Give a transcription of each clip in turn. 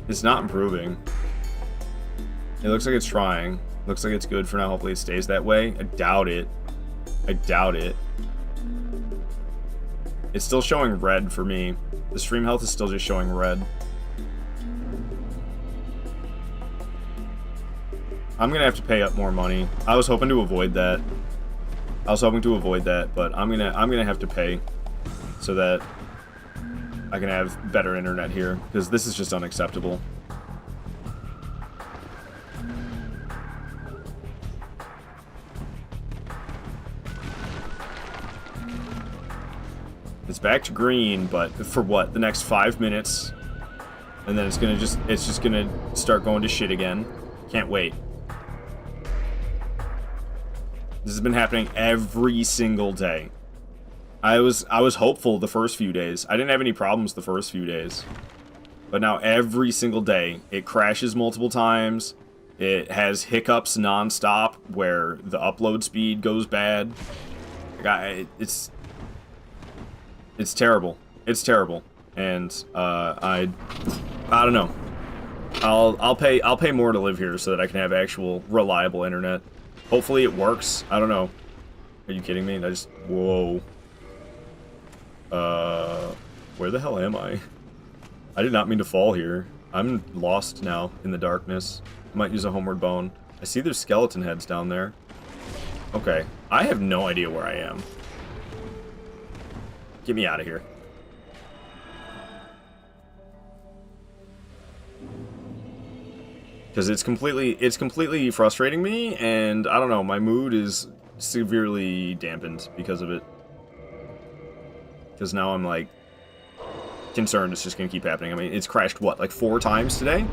It's not improving. It looks like it's trying. Looks like it's good for now. Hopefully it stays that way. I doubt it. I doubt it. It's still showing red for me. The stream health is still just showing red. I'm gonna have to pay up more money. I was hoping to avoid that. But I'm gonna have to pay so that I can have better internet here, because this is just unacceptable. It's back to green, but for what? The next 5 minutes, and then it's just gonna start going to shit again. Can't wait. This has been happening every single day. I was hopeful the first few days. I didn't have any problems the first few days. But now every single day, it crashes multiple times. It has hiccups non-stop where the upload speed goes bad. It's terrible. It's terrible. And I don't know. I'll pay more to live here so that I can have actual reliable internet. Hopefully it works. I don't know. Are you kidding me? Whoa. Where the hell am I? I did not mean to fall here. I'm lost now in the darkness. I might use a homeward bone. I see there's skeleton heads down there. Okay. I have no idea where I am. Get me out of here. Because it's completely frustrating me, and I don't know, my mood is severely dampened because of it. Because now I'm, like, concerned it's just going to keep happening. I mean, it's crashed, what, like 4 times today?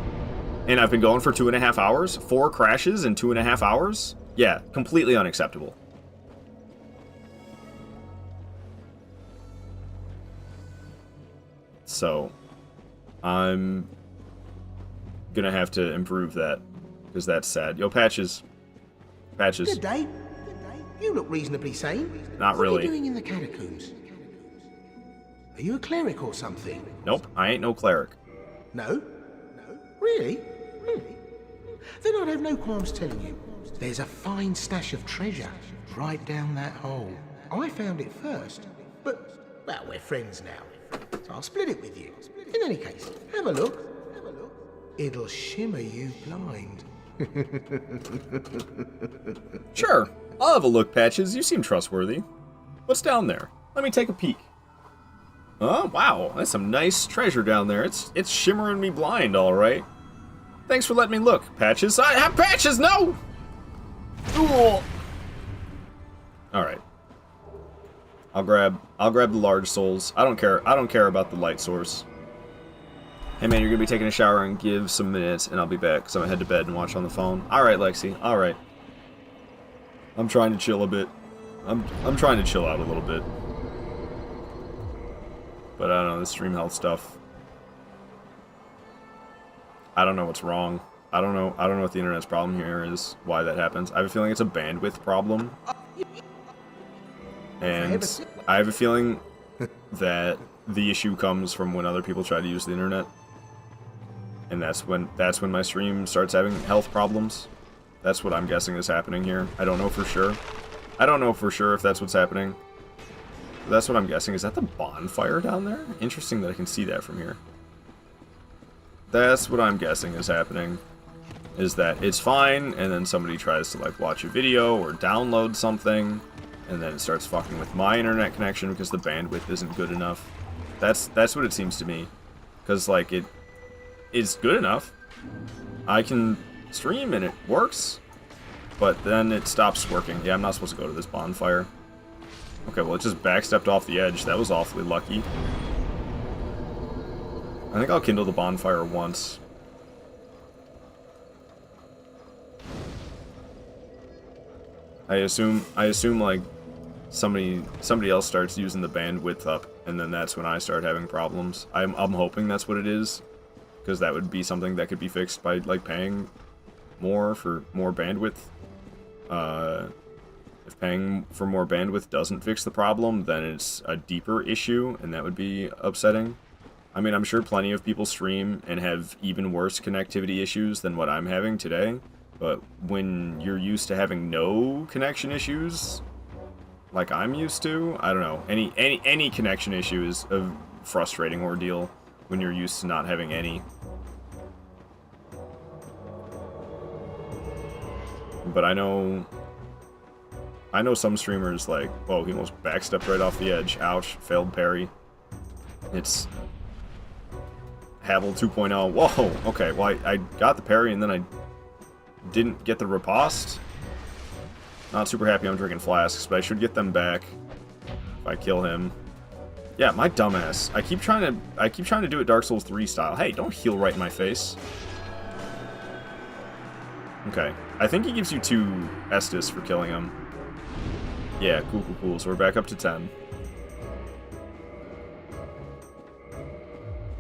And I've been going for 2.5 hours? 4 crashes in 2.5 hours? Yeah, completely unacceptable. So, I'm gonna have to improve that, because that's sad. Yo, Patches. Patches. Good day. You look reasonably sane. Not really. What are you doing in the catacombs? Are you a cleric or something? Nope, I ain't no cleric. No? No? Really? Really? Then I'd have no qualms telling you. There's a fine stash of treasure right down that hole. I found it first, but, well, we're friends now. So I'll split it with you. In any case, have a look. It'll shimmer you blind. Sure, I'll have a look, Patches. You seem trustworthy. What's down there? Let me take a peek. Oh, wow, that's some nice treasure down there. It's shimmering me blind, all right. Thanks for letting me look, Patches. I have Patches, no! Ooh. All right. I'll grab the large souls. I don't care about the light source. Hey man, you're gonna be taking a shower and give some minutes, and I'll be back, because I'm gonna head to bed and watch on the phone. Alright, Lexi, alright. I'm trying to chill a bit. I'm trying to chill out a little bit. But I don't know, the stream health stuff. I don't know what's wrong. I don't know what the internet's problem here is, why that happens. I have a feeling it's a bandwidth problem. And I have a feeling that the issue comes from when other people try to use the internet. And that's when my stream starts having health problems. That's what I'm guessing is happening here. I don't know for sure. I don't know for sure if that's what's happening. But that's what I'm guessing. Is that the bonfire down there? Interesting that I can see that from here. That's what I'm guessing is happening. Is that it's fine, and then somebody tries to like watch a video or download something, and then it starts fucking with my internet connection because the bandwidth isn't good enough. That's what it seems to me. Because like it's good enough. I can stream and it works, but then it stops working. Yeah, I'm not supposed to go to this bonfire. Okay, well it just backstepped off the edge. That was awfully lucky. I think I'll kindle the bonfire once. I assume like somebody else starts using the bandwidth up, and then that's when I start having problems. I'm hoping that's what it is, because that would be something that could be fixed by like paying more for more bandwidth. If paying for more bandwidth doesn't fix the problem, then it's a deeper issue, and that would be upsetting. I mean, I'm sure plenty of people stream and have even worse connectivity issues than what I'm having today. But when you're used to having no connection issues, like I'm used to, I don't know. Any connection issue is a frustrating ordeal when you're used to not having any. But I know some streamers like, whoa, he almost backstepped right off the edge. Ouch, failed parry. It's Havel 2.0. Whoa, okay, well I got the parry and then I didn't get the riposte. Not super happy I'm drinking flasks, but I should get them back if I kill him. Yeah, my dumbass. I keep trying to do it Dark Souls 3 style. Hey, don't heal right in my face. Okay. I think he gives you 2 Estus for killing him. Yeah, cool. So we're back up to 10.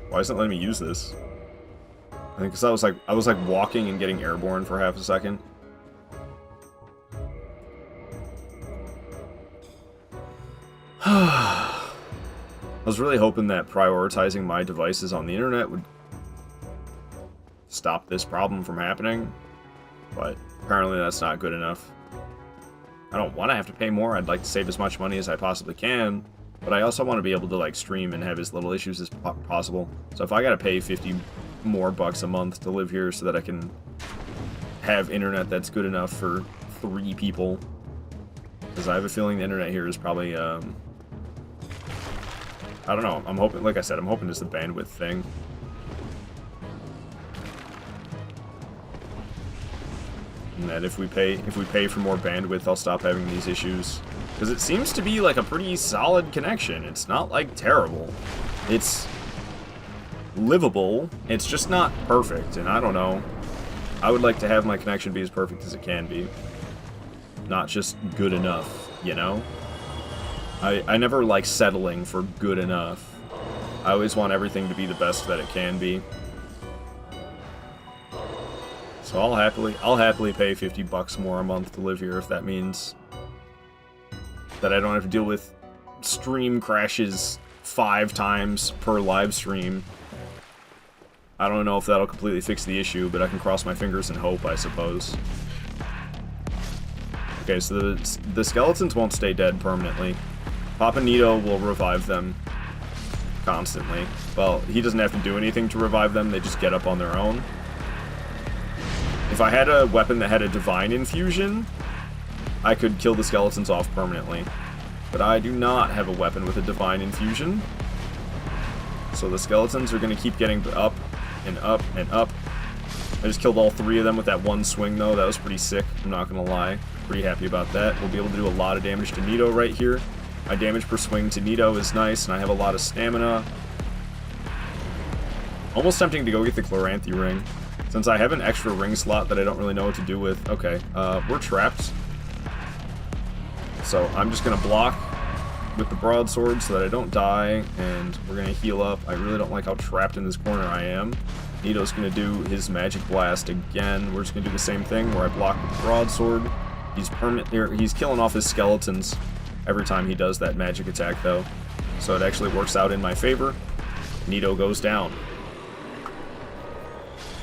Why isn't it letting me use this? I think because I was like walking and getting airborne for half a second. I was really hoping that prioritizing my devices on the internet would stop this problem from happening, but apparently that's not good enough. I don't want to have to pay more. I'd like to save as much money as I possibly can, but I also want to be able to like stream and have as little issues as possible. So if I gotta pay 50 more bucks a month to live here so that I can have internet that's good enough for 3 people, because I have a feeling the internet here is probably I don't know. I'm hoping, like I said, I'm hoping it's the bandwidth thing. And that if we pay for more bandwidth, I'll stop having these issues. Because it seems to be like a pretty solid connection. It's not like terrible. It's livable. It's just not perfect, and I don't know. I would like to have my connection be as perfect as it can be. Not just good enough, you know? I never like settling for good enough. I always want everything to be the best that it can be. So I'll happily pay 50 bucks more a month to live here if that means that I don't have to deal with stream crashes 5 times per live stream. I don't know if that'll completely fix the issue, but I can cross my fingers and hope, I suppose. Okay, so the skeletons won't stay dead permanently. Papa Nito will revive them constantly. Well, he doesn't have to do anything to revive them, they just get up on their own. If I had a weapon that had a divine infusion, I could kill the skeletons off permanently. But I do not have a weapon with a divine infusion. So the skeletons are going to keep getting up and up and up. I just killed all 3 of them with that one swing, though. That was pretty sick, I'm not going to lie. Pretty happy about that. We'll be able to do a lot of damage to Nito right here. My damage per swing to Nito is nice, and I have a lot of stamina. Almost tempting to go get the Chloranthy ring, since I have an extra ring slot that I don't really know what to do with. Okay, we're trapped. So I'm just going to block with the broadsword so that I don't die, and we're going to heal up. I really don't like how trapped in this corner I am. Nito's going to do his magic blast again. We're just going to do the same thing where I block with the broadsword. He's killing off his skeletons every time he does that magic attack, though. So it actually works out in my favor. Nito goes down.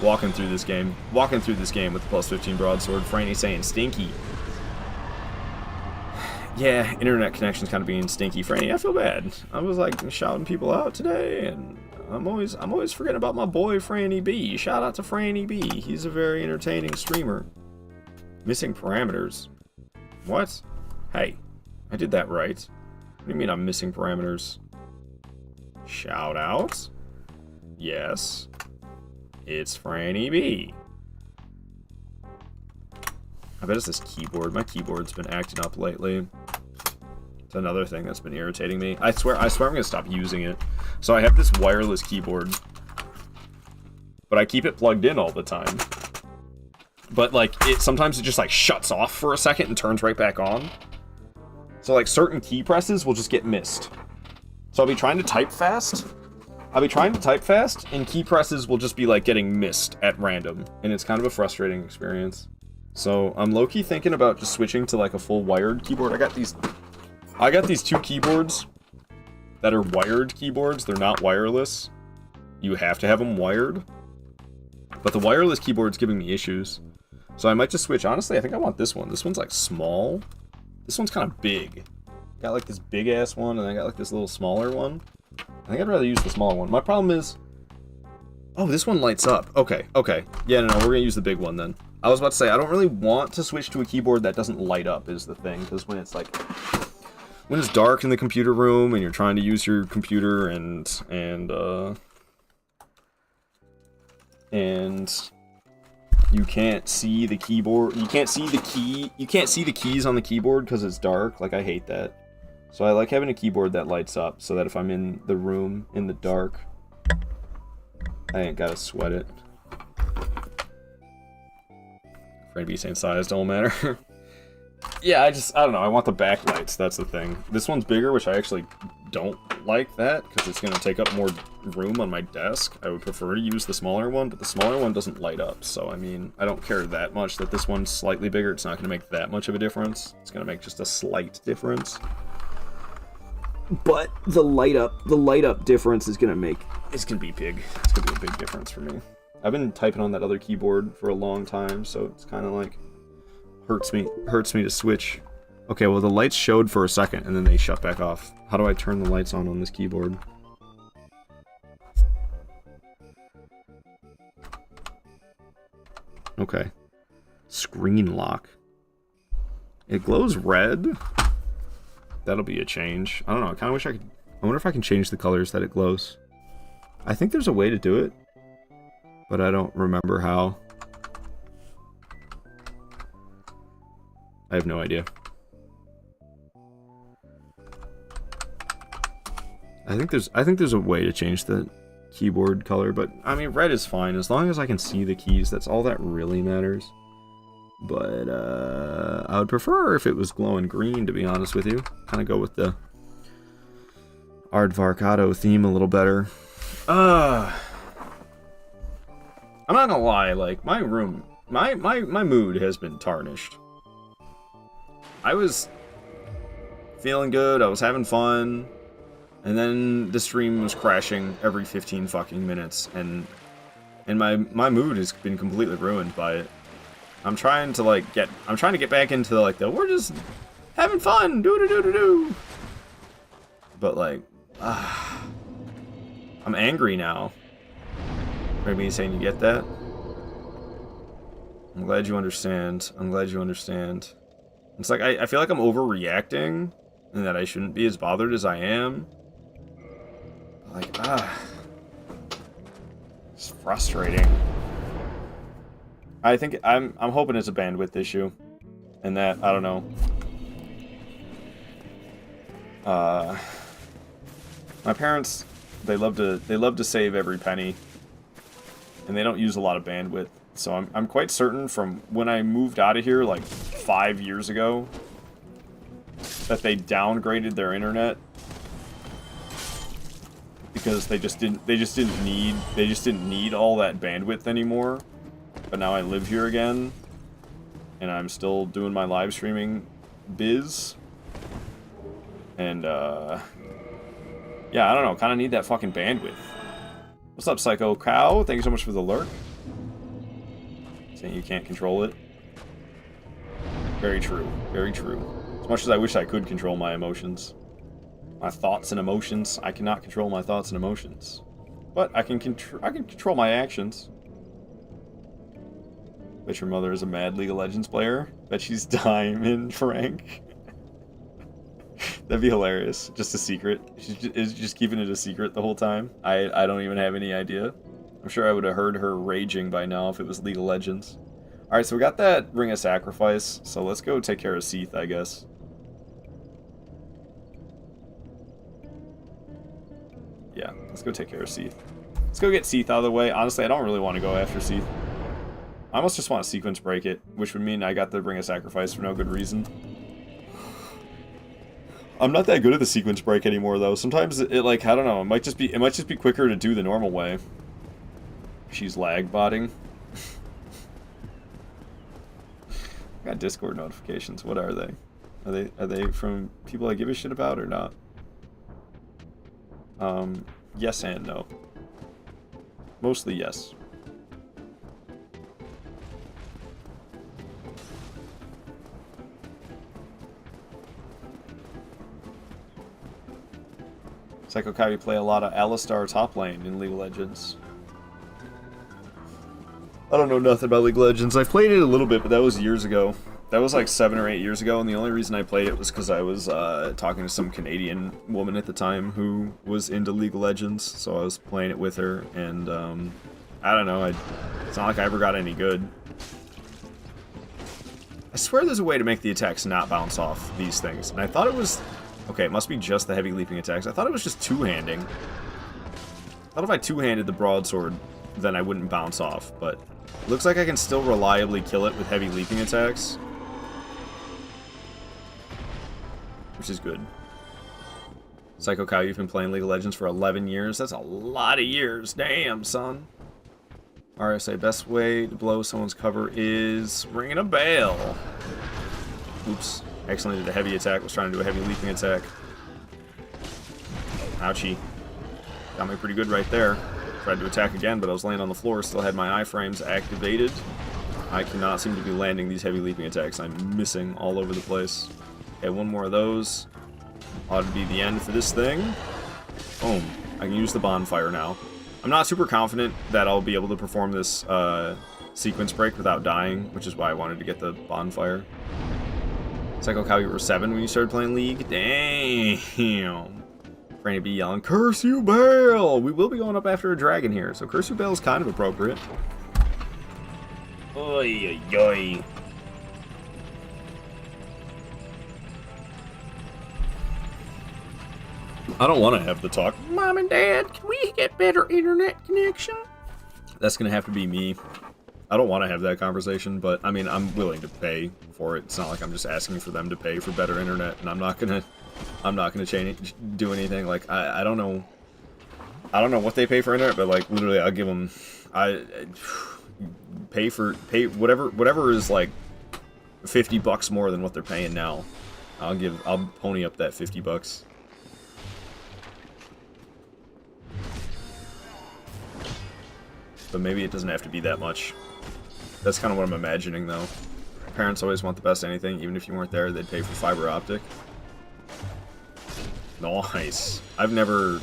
Walking through this game with the plus 15 broadsword. Franny saying stinky. Yeah, internet connection's kind of being stinky. Franny, I feel bad. I was like shouting people out today, and I'm always forgetting about my boy Franny B. Shout out to Franny B. He's a very entertaining streamer. Missing parameters. What? Hey, I did that right. What do you mean I'm missing parameters? Shout out? Yes. It's Franny B. I bet it's this keyboard. My keyboard's been acting up lately. It's another thing that's been irritating me. I swear I'm gonna stop using it. So I have this wireless keyboard, but I keep it plugged in all the time. But like, sometimes it just like shuts off for a second and turns right back on. So like certain key presses will just get missed. So I'll be trying to type fast. And key presses will just be like getting missed at random. And it's kind of a frustrating experience. So I'm low-key thinking about just switching to like a full wired keyboard. I got these 2 keyboards that are wired keyboards. They're not wireless. you have to have them wired. But the wireless keyboard's giving me issues. So I might just switch. Honestly, I think I want this one. This one's like small. This one's kind of big. Got like this big ass one, and I got like this little smaller one. I think I'd rather use the smaller one. My problem is... Oh, this one lights up. Okay, okay. Yeah, no, we're gonna use the big one then. I was about to say, I don't really want to switch to a keyboard that doesn't light up is the thing. Because when it's like... When it's dark in the computer room, and you're trying to use your computer, and you can't see the keyboard, you can't see the keys on the keyboard because it's dark. Like, I hate that. So I like having a keyboard that lights up so that if I'm in the room in the dark, I ain't gotta sweat it. Afraid to be same size, don't matter. Yeah, I don't know, I want the backlights, that's the thing. This one's bigger, which I actually don't like that, because it's going to take up more room on my desk. I would prefer to use the smaller one, but the smaller one doesn't light up, so I mean, I don't care that much that this one's slightly bigger. It's not going to make that much of a difference. It's going to make just a slight difference. But the light up difference is going to be big. It's going to be a big difference for me. I've been typing on that other keyboard for a long time, so it's kind of like hurts me to switch. Okay, well the lights showed for a second and then they shut back off. How do I turn the lights on this keyboard? Okay. Screen lock. It glows red. That'll be a change. I don't know, I kind of wish I could... I wonder if I can change the colors that it glows. I think there's a way to do it, but I don't remember how. I have no idea. I think there's a way to change the keyboard color, but I mean red is fine as long as I can see the keys. That's all that really matters. But I would prefer if it was glowing green, to be honest with you. Kind of go with the Aardvark Auto theme a little better. I'm not gonna lie, like my room, my mood has been tarnished. I was feeling good, I was having fun, and then the stream was crashing every 15 fucking minutes, and my mood has been completely ruined by it. I'm trying to get back into like the we're just having fun, do. But like, I'm angry now. Maybe saying you get that? I'm glad you understand. I'm glad you understand. It's like, I feel like I'm overreacting, and that I shouldn't be as bothered as I am. Like, it's frustrating. I think, I'm hoping it's a bandwidth issue, and that, I don't know. My parents, they love to save every penny, and they don't use a lot of bandwidth. So I'm quite certain from when I moved out of here like 5 years ago that they downgraded their internet because they just didn't need all that bandwidth anymore. But now I live here again and I'm still doing my live streaming biz. And yeah, I don't know, kind of need that fucking bandwidth. What's up, Psycho Cow? Thank you so much for the lurk. Saying you can't control it. Very true. Very true. As much as I wish I could control my emotions. My thoughts and emotions. I cannot control my thoughts and emotions. But I can control my actions. Bet your mother is a mad League of Legends player. Bet she's diamond rank. That'd be hilarious. Just a secret. She's just keeping it a secret the whole time. I don't even have any idea. I'm sure I would have heard her raging by now if it was League of Legends. Alright, so we got that Ring of Sacrifice, so let's go take care of Seath, I guess. Yeah, let's go take care of Seath. Let's go get Seath out of the way. Honestly, I don't really want to go after Seath. I almost just want to sequence break it, which would mean I got the Ring of Sacrifice for no good reason. I'm not that good at the sequence break anymore, though. Sometimes it like, I don't know, it might just be quicker to do the normal way. She's lag botting. Got Discord notifications. What are they? Are they from people I give a shit about or not? Yes and no. Mostly yes. Psycho Cow, you play a lot of Alistar top lane in League of Legends. I don't know nothing about League of Legends. I've played it a little bit, but that was years ago. That was like 7 or 8 years ago, and the only reason I played it was because I was talking to some Canadian woman at the time who was into League of Legends, so I was playing it with her, and I don't know, it's not like I ever got any good. I swear there's a way to make the attacks not bounce off these things, and I thought it was... Okay, it must be just the heavy leaping attacks. I thought it was just two-handing. I thought if I two-handed the broadsword, then I wouldn't bounce off, but it looks like I can still reliably kill it with heavy leaping attacks. Which is good. Psycho Cow, you've been playing League of Legends for 11 years. That's a lot of years. Damn, son. RSA, best way to blow someone's cover is ringing a bell. Oops. Accidentally did a heavy attack. Was trying to do a heavy leaping attack. Ouchie. Got me pretty good right there. Tried to attack again, but I was laying on the floor. Still had my iframes activated. I cannot seem to be landing these heavy leaping attacks. I'm missing all over the place. Okay, one more of those. Ought to be the end for this thing. Boom. I can use the bonfire now. I'm not super confident that I'll be able to perform this sequence break without dying, which is why I wanted to get the bonfire. Psycho Cow, you were 7 when you started playing League? Damn. Franny B yelling, "Curse you, Bale!" We will be going up after a dragon here, so Curse you, Bale is kind of appropriate. Oy, oy, oy. I don't want to have the talk. Mom and Dad, can we get better internet connection? That's going to have to be me. I don't want to have that conversation, but I mean, I'm willing to pay for it. It's not like I'm just asking for them to pay for better internet, and I'm not gonna do anything. Like I don't know what they pay for internet, but like literally, I'll give them, pay whatever is like $50 more than what they're paying now. I'll pony up that $50. But maybe it doesn't have to be that much. That's kind of what I'm imagining, though. Parents always want the best anything. Even if you weren't there, they'd pay for fiber optic. Nice. I've never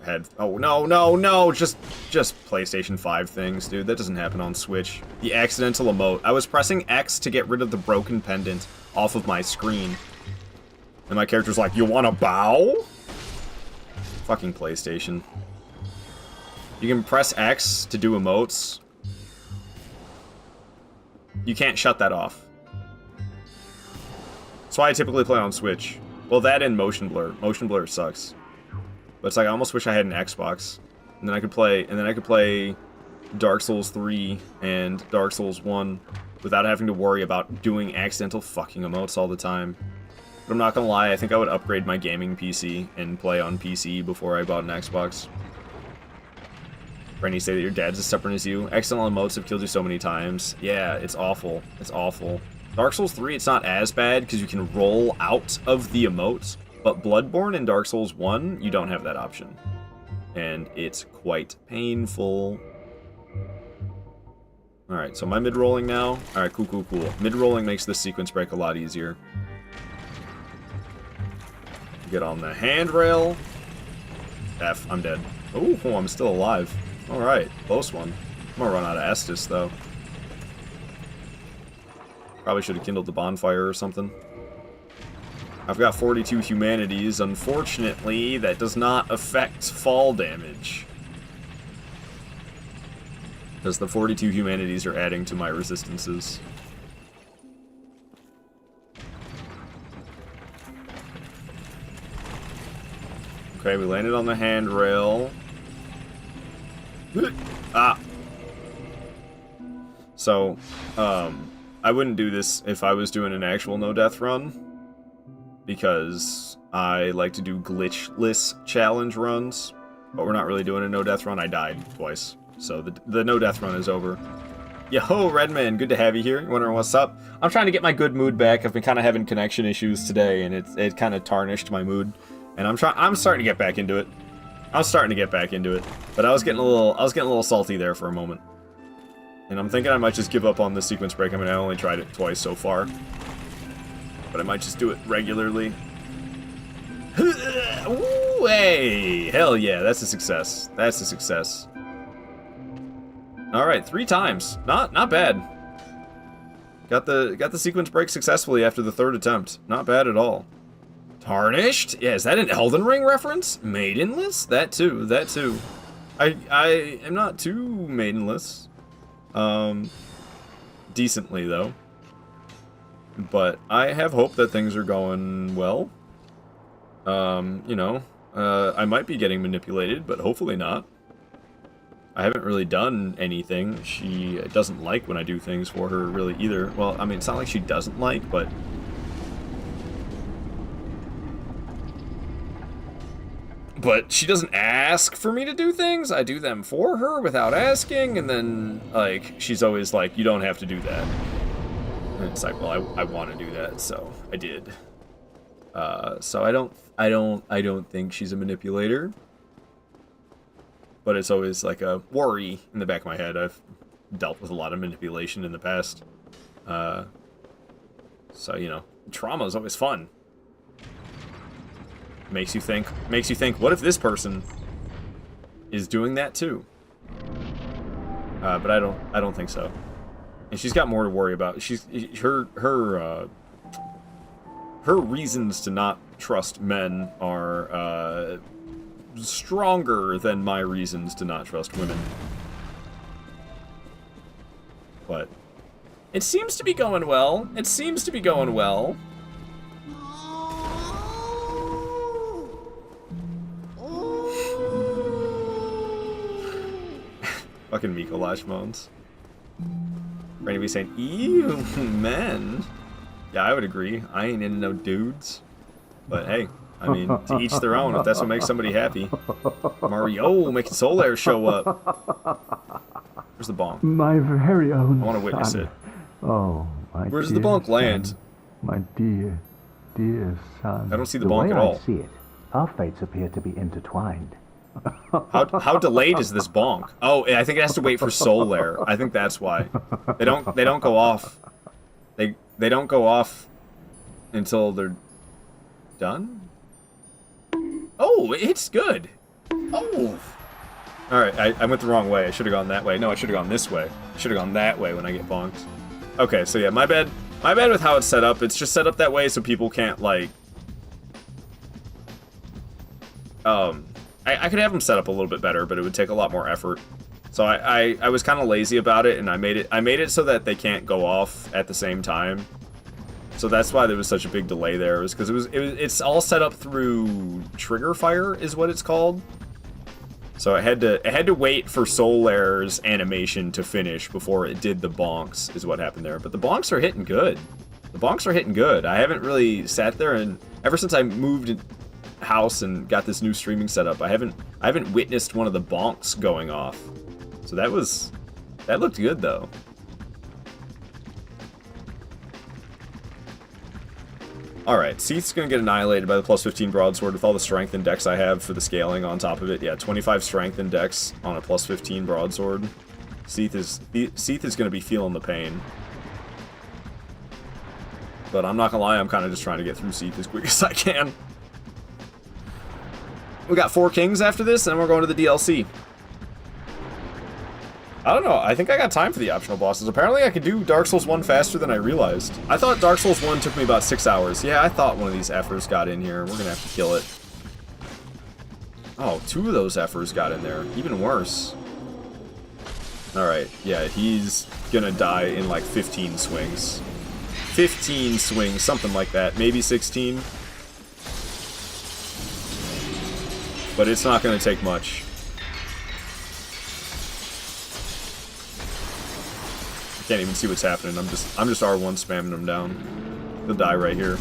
had... Oh, no! Just PlayStation 5 things, dude. That doesn't happen on Switch. The accidental emote. I was pressing X to get rid of the broken pendant off of my screen. And my character's like, "You wanna bow?" Fucking PlayStation. You can press X to do emotes. You can't shut that off. That's why I typically play on Switch. Well, that and Motion Blur. Motion Blur sucks. But it's like, I almost wish I had an Xbox. And then I could play Dark Souls 3 and Dark Souls 1 without having to worry about doing accidental fucking emotes all the time. But I'm not gonna lie, I think I would upgrade my gaming PC and play on PC before I bought an Xbox. Brandy, say that your dad's as stubborn as you. Accidental emotes have killed you so many times. Yeah, it's awful. It's awful. Dark Souls 3, it's not as bad because you can roll out of the emotes, but Bloodborne and Dark Souls 1, you don't have that option. And it's quite painful. Alright, so am I mid-rolling now? Alright, cool. Mid-rolling makes this sequence break a lot easier. Get on the handrail. F, I'm dead. Oh, I'm still alive. Alright, close one. I'm gonna run out of Estus, though. Probably should have kindled the bonfire or something. I've got 42 humanities. Unfortunately, that does not affect fall damage. Because the 42 humanities are adding to my resistances. Okay, we landed on the handrail. Ah! So, I wouldn't do this if I was doing an actual no-death run, because I like to do glitchless challenge runs, but we're not really doing a no-death run. I died twice, so the no-death run is over. Yo, Redman, good to have you here. You wondering what's up? I'm trying to get my good mood back. I've been kind of having connection issues today, and it kind of tarnished my mood, and I'm starting to get back into it. I was starting to get back into it, but I was getting a little salty there for a moment. And I'm thinking I might just give up on the sequence break. I mean, I only tried it twice so far. But I might just do it regularly. Ooh, hey! Hell yeah, that's a success. That's a success. Alright, 3 times. Not bad. Got the sequence break successfully after the 3rd attempt. Not bad at all. Tarnished? Yeah, is that an Elden Ring reference? Maidenless? That too, that too. I am not too maidenless. Decently, though. But I have hope that things are going well. You know, I might be getting manipulated, but hopefully not. I haven't really done anything. She doesn't like when I do things for her, really, either. Well, I mean, it's not like she doesn't like, but... But she doesn't ask for me to do things. I do them for her without asking, and then, like, she's always like, you don't have to do that. And it's like, well, I want to do that, so I did. So I don't think she's a manipulator. But it's always like a worry in the back of my head. I've dealt with a lot of manipulation in the past. So, you know, trauma is always fun. Makes you think, what if this person is doing that too? But I don't think so. And she's got more to worry about. Her reasons to not trust men are stronger than my reasons to not trust women. But it seems to be going well. It seems to be going well. Fucking Mikolaj moans. Randy be saying, ew, men. Yeah, I would agree. I ain't into no dudes. But hey, I mean, to each their own, if that's what makes somebody happy. Mario making Solaire show up. Where's the bonk? My very own I want to witness son. it. Oh, my Where's the dear bonk land? son. My dear, dear son. I don't see the The bonk way at I all. see it, our fates appear to be intertwined. How delayed is this bonk? Oh, I think it has to wait for Solaire. I think that's why. They don't go off. They don't go off until they're done? Oh, it's good. Oh. Alright, I went the wrong way. I should have gone that way. No, I should have gone this way. I should have gone that way when I get bonked. Okay, so yeah, my bad. My bad with how it's set up. It's just set up that way so people can't, like... I could have them set up a little bit better, but it would take a lot more effort. So I was kind of lazy about it, and I made it so that they can't go off at the same time. So that's why there was such a big delay there. Was because it's all set up through trigger fire is what it's called. So it had to wait for Solaire's animation to finish before it did the bonks is what happened there. But the bonks are hitting good. The bonks are hitting good. I haven't really sat there, and ever since I moved house and got this new streaming setup, I haven't witnessed one of the bonks going off. So that looked good though. Alright, Seath's gonna get annihilated by the plus 15 broadsword with all the strength and dex I have for the scaling on top of it. Yeah, 25 strength and dex on a plus 15 broadsword. Seath is gonna be feeling the pain. But I'm not gonna lie, I'm kinda just trying to get through Seath as quick as I can. We got 4 kings after this, and then we're going to the DLC. I don't know, I think I got time for the optional bosses. Apparently I could do Dark Souls 1 faster than I realized. I thought Dark Souls 1 took me about 6 hours. Yeah, I thought one of these effers got in here. We're gonna have to kill it. Oh, 2 of those effers got in there. Even worse. Alright, yeah, he's gonna die in like 15 swings. 15 swings, something like that. Maybe 16. But it's not gonna take much. Can't even see what's happening. I'm just R1 spamming them down. They'll die right here.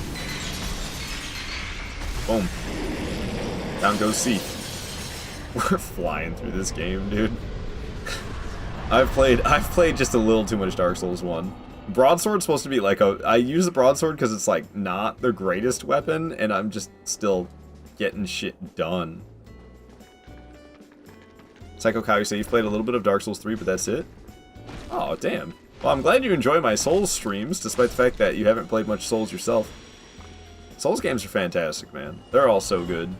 Boom. Down goes Seath. We're flying through this game, dude. I've played just a little too much Dark Souls 1. Broadsword's supposed to be like I use the broadsword because it's like not the greatest weapon, and I'm just still getting shit done. Psycho Cow, you say you've played a little bit of Dark Souls 3, but that's it? Oh, damn. Well, I'm glad you enjoy my Souls streams, despite the fact that you haven't played much Souls yourself. Souls games are fantastic, man. They're all so good.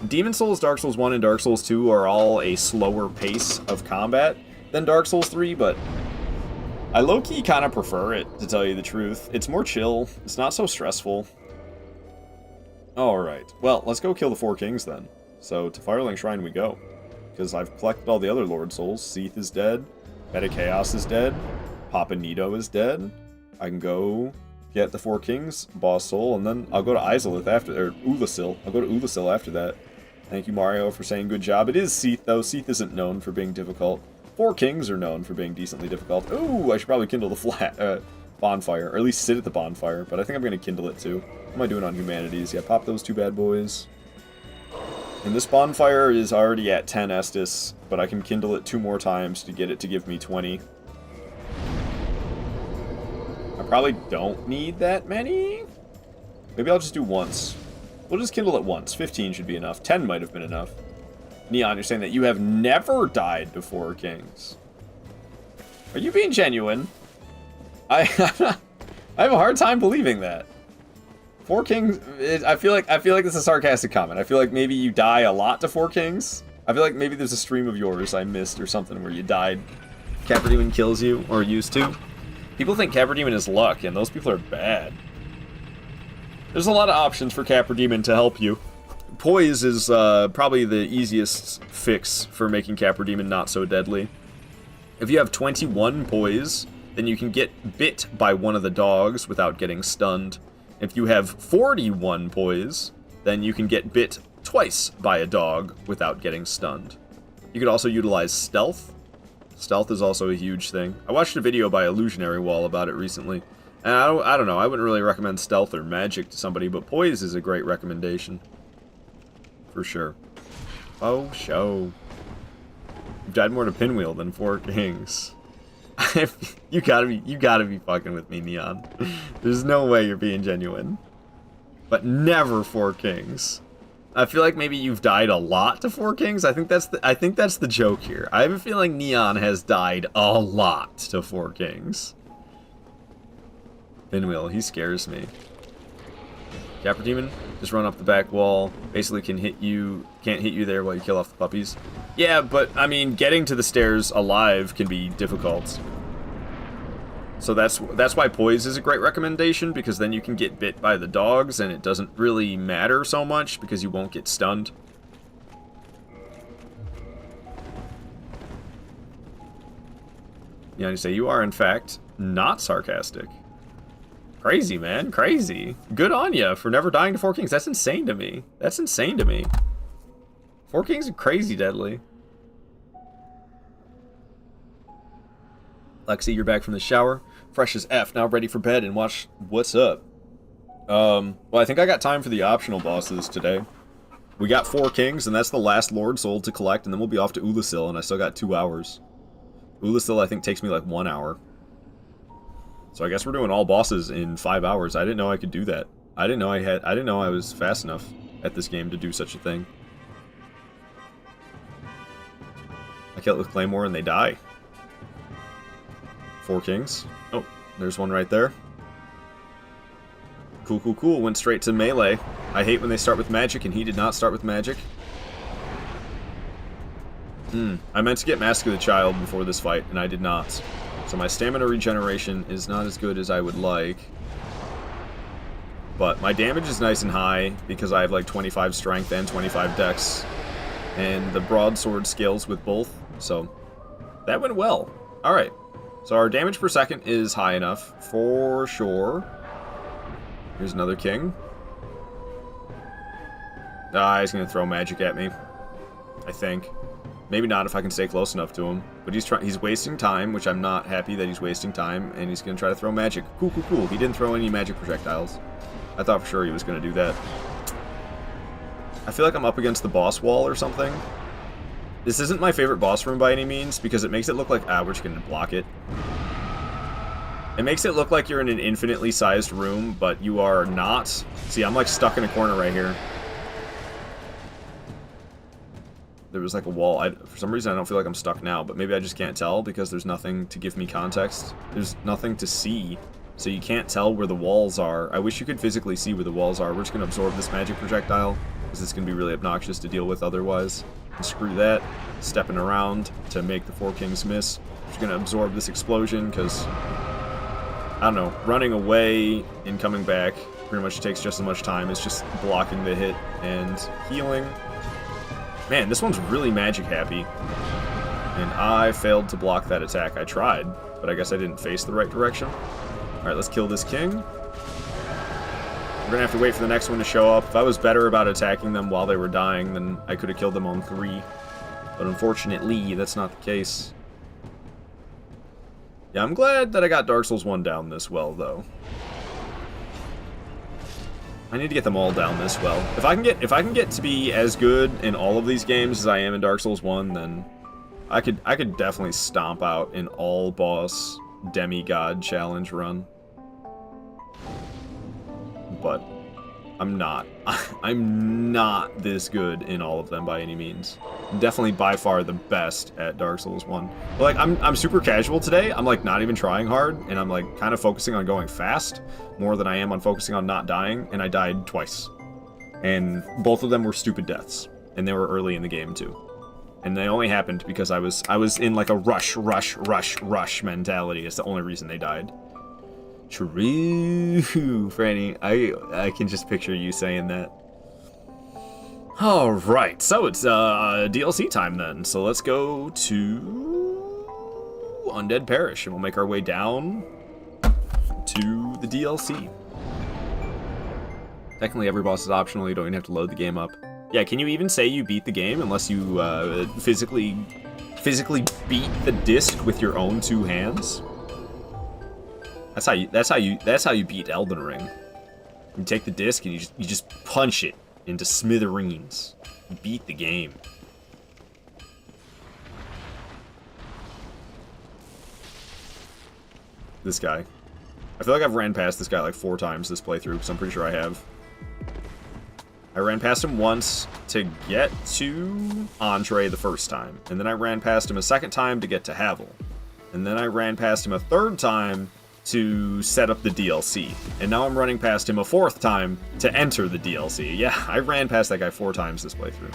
Demon Souls, Dark Souls 1, and Dark Souls 2 are all a slower pace of combat than Dark Souls 3, but I low-key kind of prefer it, to tell you the truth. It's more chill. It's not so stressful. Alright. Well, let's go kill the 4 kings, then. So, to Firelink Shrine we go. Because I've collected all the other Lord Souls. Seath is dead. Meta Chaos is dead. Papa Nito is dead. I can go get the 4 kings, boss soul, and then I'll go to Izalith after, or Ulasil. I'll go to Ulasil after that. Thank you, Mario, for saying good job. It is Seath, though. Seath isn't known for being difficult. 4 kings are known for being decently difficult. Ooh, I should probably kindle the bonfire, or at least sit at the bonfire, but I think I'm going to kindle it, too. What am I doing on Humanities? Yeah, pop those 2 bad boys. And this bonfire is already at 10 Estus, but I can kindle it 2 more times to get it to give me 20. I probably don't need that many. Maybe I'll just do once. We'll just kindle it once. 15 should be enough. 10 might have been enough. Neon, you're saying that you have never died to 4 kings. Are you being genuine? I have a hard time believing that. 4 kings, I feel like this is a sarcastic comment. I feel like maybe you die a lot to 4 kings. I feel like maybe there's a stream of yours I missed or something where you died. Capra Demon kills you, or used to. People think Capra Demon is luck, and those people are bad. There's a lot of options for Capra Demon to help you. Poise is probably the easiest fix for making Capra Demon not so deadly. If you have 21 poise, then you can get bit by one of the dogs without getting stunned. If you have 41 poise, then you can get bit twice by a dog without getting stunned. You could also utilize stealth. Stealth is also a huge thing. I watched a video by Illusionary Wall about it recently. And I don't know, I wouldn't really recommend stealth or magic to somebody, but poise is a great recommendation. For sure. Oh, show. You've died more to Pinwheel than 4 kings. You gotta be fucking with me, Neon. There's no way you're being genuine. But never 4 kings. I feel like maybe you've died a lot to 4 kings. I think that's the joke here. I have a feeling Neon has died a lot to 4 kings. Pinwheel, he scares me. Capra Demon, just run up the back wall. Basically can't hit you there while you kill off the puppies. Yeah, but I mean, getting to the stairs alive can be difficult. So that's why poise is a great recommendation, because then you can get bit by the dogs and it doesn't really matter so much because you won't get stunned. Yeah, you say you are in fact not sarcastic. Crazy, man, crazy. Good on ya for never dying to 4 kings. That's insane to me. That's insane to me. 4 kings are crazy deadly. Lexi, you're back from the shower. Fresh as F, now ready for bed and watch What's Up. Well, I think I got time for the optional bosses today. We got 4 kings, and that's the last Lord Soul to collect, and then we'll be off to Ulasil, and I still got 2 hours. Ulasil, I think, takes me like 1 hour. So I guess we're doing all bosses in 5 hours. I didn't know I could do that. I didn't know I was fast enough at this game to do such a thing. I kill it with Claymore and they die. 4 kings. Oh, there's one right there. Cool, cool, cool. Went straight to melee. I hate when they start with magic, and he did not start with magic. I meant to get Mask of the Child before this fight, and I did not. So my stamina regeneration is not as good as I would like. But my damage is nice and high, because I have like 25 strength and 25 dex. And the broadsword scales with both, so that went well. Alright. So our damage per second is high enough, for sure. Here's another king. Ah, he's gonna throw magic at me. I think. Maybe not if I can stay close enough to him. But he's wasting time, which I'm not happy that he's wasting time, and he's gonna try to throw magic. Cool, cool, cool. He didn't throw any magic projectiles. I thought for sure he was gonna do that. I feel like I'm up against the boss wall or something. This isn't my favorite boss room by any means, because it makes it look like... Ah, we're just gonna block it. It makes it look like you're in an infinitely sized room, but you are not. See, I'm like stuck in a corner right here. there was like a wall. For some reason, I don't feel like I'm stuck now, but maybe I just can't tell because there's nothing to give me context. There's nothing to see, so you can't tell where the walls are. I wish you could physically see where the walls are. We're just going to absorb this magic projectile because it's going to be really obnoxious to deal with otherwise. And screw that. Stepping around to make the Four Kings miss. Just going to absorb this explosion because, I don't know, running away and coming back pretty much takes just as much time as just blocking the hit and healing. Man, this one's really magic happy. And I failed to block that attack. I tried, but I guess I didn't face the right direction. Alright, let's kill this king. We're gonna have to wait for the next one to show up. If I was better about attacking them while they were dying, then I could have killed them on 3. But unfortunately, that's not the case. Yeah, I'm glad that I got Dark Souls 1 down this well, though. I need to get them all down this well. If I can get to be as good in all of these games as I am in Dark Souls 1, then I could definitely stomp out an all boss demigod challenge run. But I'm not. I'm not this good in all of them by any means. I'm definitely by far the best at Dark Souls 1. But like I'm super casual today. I'm like not even trying hard, and I'm like kind of focusing on going fast more than I am on focusing on not dying, and I died twice. And both of them were stupid deaths, and they were early in the game too. And they only happened because I was in like a rush mentality. It's the only reason they died. True, Franny. I can just picture you saying that. Alright, so it's DLC time then. So let's go to Undead Parish, and we'll make our way down to the DLC. Technically, every boss is optional. You don't even have to load the game up. Yeah, can you even say you beat the game unless you physically beat the disc with your own 2 hands? That's how you beat Elden Ring. You take the disc and you just punch it into smithereens. You beat the game. This guy. I feel like I've ran past this guy like 4 times this playthrough, so I'm pretty sure I have. I ran past him once to get to Entree the first time, and then I ran past him a second time to get to Havel, and then I ran past him a third time to set up the DLC, and now I'm running past him a 4th time to enter the DLC. Yeah, I ran past that guy 4 times this playthrough.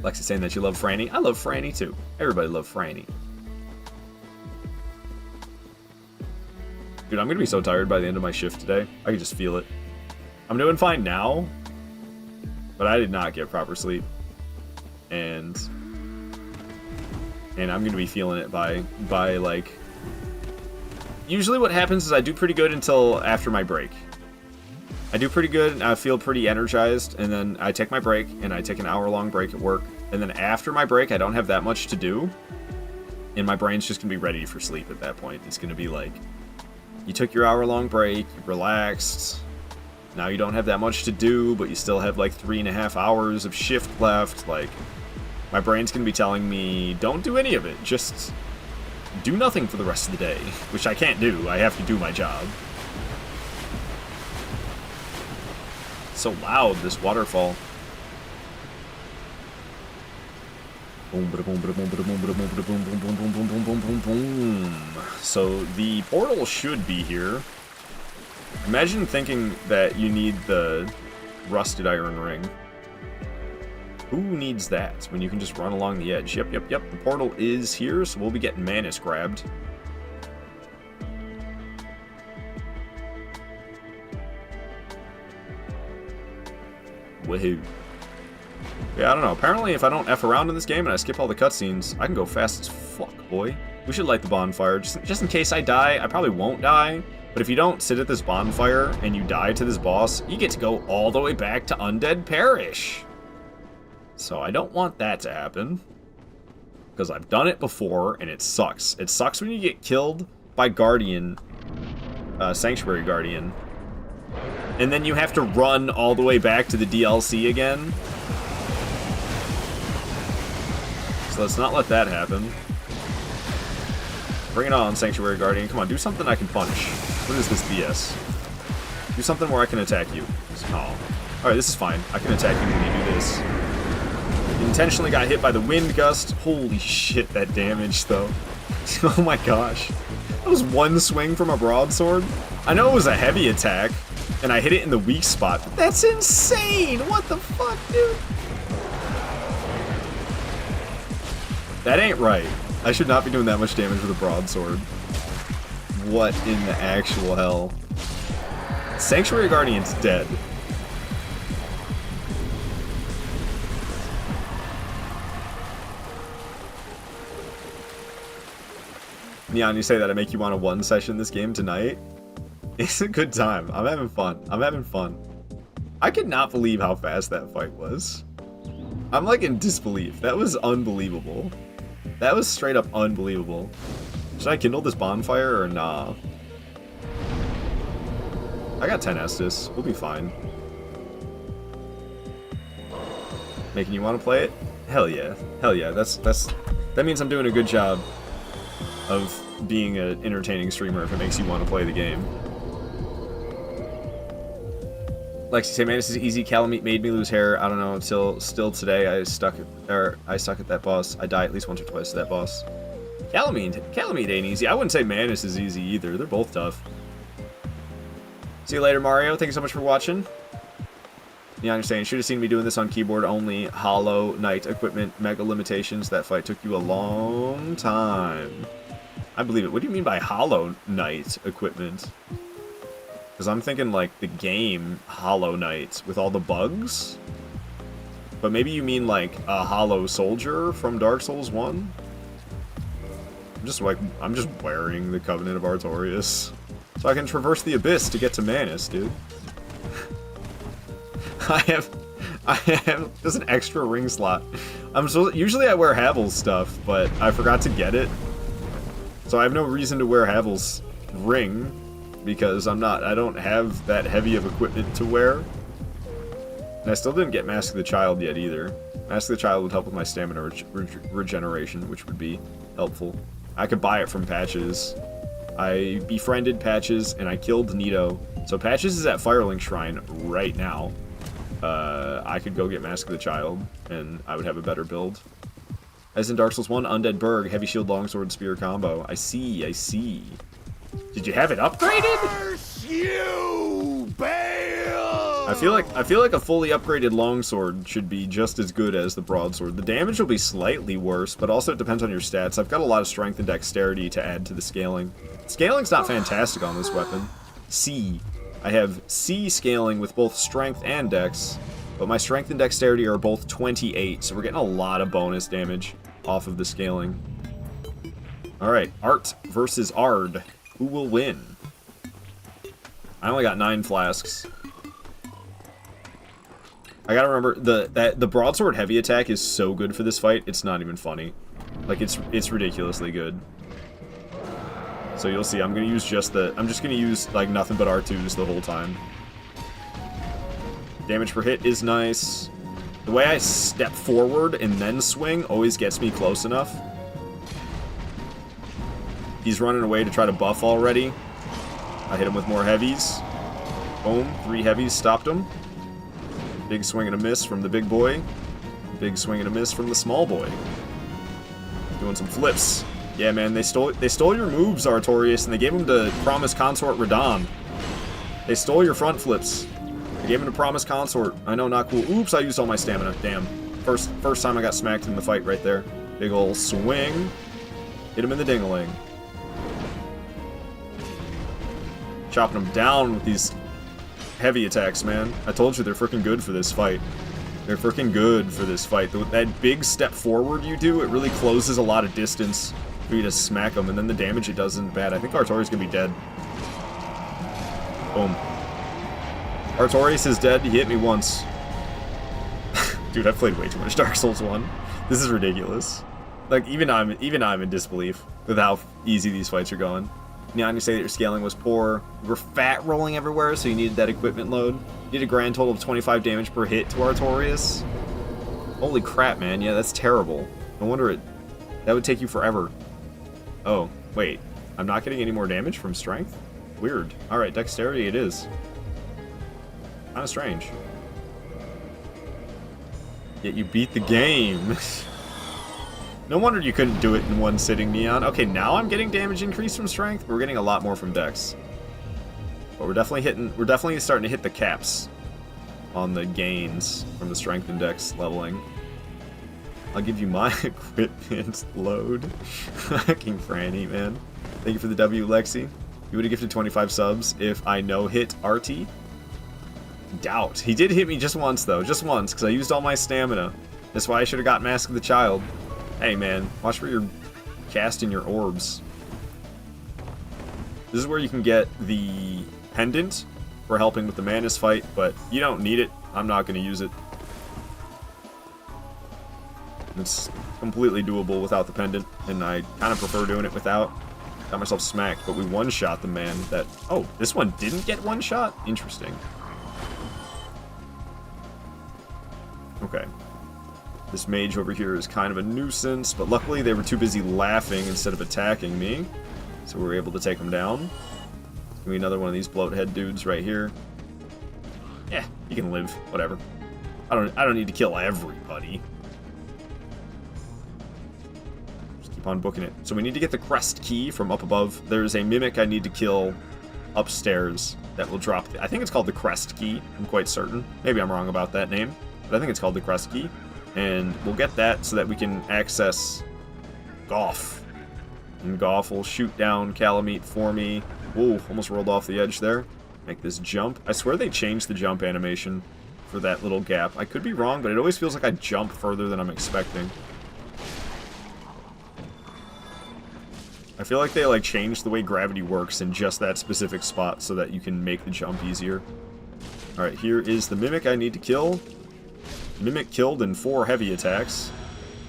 Lexi saying that you love Franny. I love Franny too. Everybody loves Franny. Dude, I'm gonna be so tired by the end of my shift today. I can just feel it. I'm doing fine now, but I did not get proper sleep, and I'm gonna be feeling it by like. Usually what happens is I do pretty good until after my break. I do pretty good and I feel pretty energized, and then I take my break and I take an hour-long break at work, and then after my break I don't have that much to do, and my brain's just gonna be ready for sleep at that point. It's gonna be like, you took your hour-long break, you relaxed. Now you don't have that much to do, but you still have like 3.5 hours of shift left. Like, my brain's gonna be telling me, don't do any of it. Just do nothing for the rest of the day, which I can't do. I have to do my job. It's so loud, this waterfall. So the portal should be here. Imagine thinking that you need the rusted iron ring. Who needs that when you can just run along the edge? Yep. The portal is here, so we'll be getting Manus grabbed. Woohoo. Yeah, I don't know. Apparently, if I don't F around in this game and I skip all the cutscenes, I can go fast as fuck, boy. We should light the bonfire. Just in case I die. I probably won't die. But if you don't sit at this bonfire and you die to this boss, you get to go all the way back to Undead Parish. So I don't want that to happen, because I've done it before and it sucks. It sucks when you get killed by Guardian, Sanctuary Guardian, and then you have to run all the way back to the DLC again. So let's not let that happen. Bring it on, Sanctuary Guardian. Come on, do something I can punish. What is this BS? Do something where I can attack you. Oh. Alright, this is fine. I can attack you when you do this. Intentionally got hit by the wind gust. Holy shit, that damage, though. Oh my gosh. That was one swing from a broadsword. I know it was a heavy attack, and I hit it in the weak spot, but that's insane! What the fuck, dude? That ain't right. I should not be doing that much damage with a broadsword. What in the actual hell? Sanctuary Guardian's dead. Neon, you say that I make you want a one session this game tonight? It's a good time. I'm having fun. I'm having fun. I could not believe how fast that fight was. I'm like in disbelief. That was unbelievable. That was straight up unbelievable. Should I kindle this bonfire or nah? I got 10 Estus. We'll be fine. Making you want to play it? Hell yeah. Hell yeah. That means I'm doing a good job of being an entertaining streamer if it makes you want to play the game. Lexi say, man, this is easy. Calamite made me lose hair. I don't know, until still today I suck at that boss. I die at least once or twice to that boss. Calamite ain't easy. I wouldn't say Manus is easy either. They're both tough. See you later, Mario. Thank you so much for watching. Yeah, I understand. Should have seen me doing this on keyboard only. Hollow Knight equipment, mega limitations. That fight took you a long time. I believe it. What do you mean by Hollow Knight equipment? Because I'm thinking like the game Hollow Knight with all the bugs. But maybe you mean like a Hollow Soldier from Dark Souls 1? I'm just wearing the Covenant of Artorias. So I can traverse the abyss to get to Manus, dude. I have just an extra ring slot. Usually I wear Havel's stuff, but I forgot to get it. So I have no reason to wear Havel's ring because I don't have that heavy of equipment to wear. And I still didn't get Mask of the Child yet either. Mask of the Child would help with my stamina regeneration, which would be helpful. I could buy it from Patches. I befriended Patches and I killed Nito. So Patches is at Firelink Shrine right now. I could go get Mask of the Child and I would have a better build. As in Dark Souls 1, Undead Burg, Heavy Shield, Longsword, Spear combo. I see. Did you have it upgraded? Curse you, Bale! I feel like a fully upgraded longsword should be just as good as the broadsword. The damage will be slightly worse, but also it depends on your stats. I've got a lot of strength and dexterity to add to the scaling. Scaling's not fantastic on this weapon. C. I have C scaling with both strength and dex, but my strength and dexterity are both 28, so we're getting a lot of bonus damage off of the scaling. Alright, Art versus Ard. Who will win? I only got 9 flasks. I gotta remember, the broadsword heavy attack is so good for this fight, it's not even funny. Like, it's ridiculously good. So you'll see, I'm just gonna use, like, nothing but R2s the whole time. Damage per hit is nice. The way I step forward and then swing always gets me close enough. He's running away to try to buff already. I hit him with more heavies. Boom, 3 heavies stopped him. Big swing and a miss from the big boy. Big swing and a miss from the small boy. Doing some flips. Yeah, man, they stole your moves, Artorias, and they gave them to Promise Consort Radahn. They stole your front flips. They gave him to Promise Consort. I know, not cool. Oops, I used all my stamina. Damn. First time I got smacked in the fight right there. Big ol' swing. Hit him in the ding-a-ling. Chopping him down with these heavy attacks, man. I told you they're freaking good for this fight. They're freaking good for this fight. That big step forward you do, it really closes a lot of distance for you to smack them, and then the damage it does isn't bad. I think Artorias gonna be dead. Boom. Artorias is dead. He hit me once. Dude, I've played way too much Dark Souls 1. This is ridiculous. Like, even I'm in disbelief with how easy these fights are going. Neon, you say that your scaling was poor. You were fat rolling everywhere, so you needed that equipment load. You did a grand total of 25 damage per hit to Artorias. Holy crap, man. Yeah, that's terrible. No wonder that would take you forever. Oh, wait. I'm not getting any more damage from strength? Weird. Alright, dexterity it is. Kinda strange. Yet you beat the game. No wonder you couldn't do it in one sitting, Neon. Okay, now I'm getting damage increase from strength. We're getting a lot more from dex. But we're definitely starting to hit the caps on the gains from the strength and dex leveling. I'll give you my equipment load. Fucking Franny, man. Thank you for the W, Lexi. You would have gifted 25 subs if I no-hit RT? Doubt. He did hit me just once, though. Just once, because I used all my stamina. That's why I should have got Mask of the Child. Hey, man. Watch where you're casting your orbs. This is where you can get the pendant for helping with the Manus fight, but you don't need it. I'm not going to use it. It's completely doable without the pendant, and I kind of prefer doing it without. Got myself smacked, but we one-shot the man that... Oh, this one didn't get one-shot? Interesting. Okay. This mage over here is kind of a nuisance, but luckily they were too busy laughing instead of attacking me, so we were able to take them down. Give me another one of these bloathead dudes right here. Yeah, you can live. Whatever. I don't need to kill everybody. On booking it. So we need to get the crest key from up above. There's a mimic I need to kill upstairs that will drop I think it's called the crest key. I'm quite certain. Maybe I'm wrong about that name, but I think it's called the crest key. And we'll get that so that we can access Goff. And Goff will shoot down Calamite for me. Ooh, almost rolled off the edge there. Make this jump. I swear they changed the jump animation for that little gap. I could be wrong, but it always feels like I jump further than I'm expecting. I feel like they like changed the way gravity works in just that specific spot so that you can make the jump easier. Alright, here is the Mimic I need to kill. Mimic killed in 4 heavy attacks.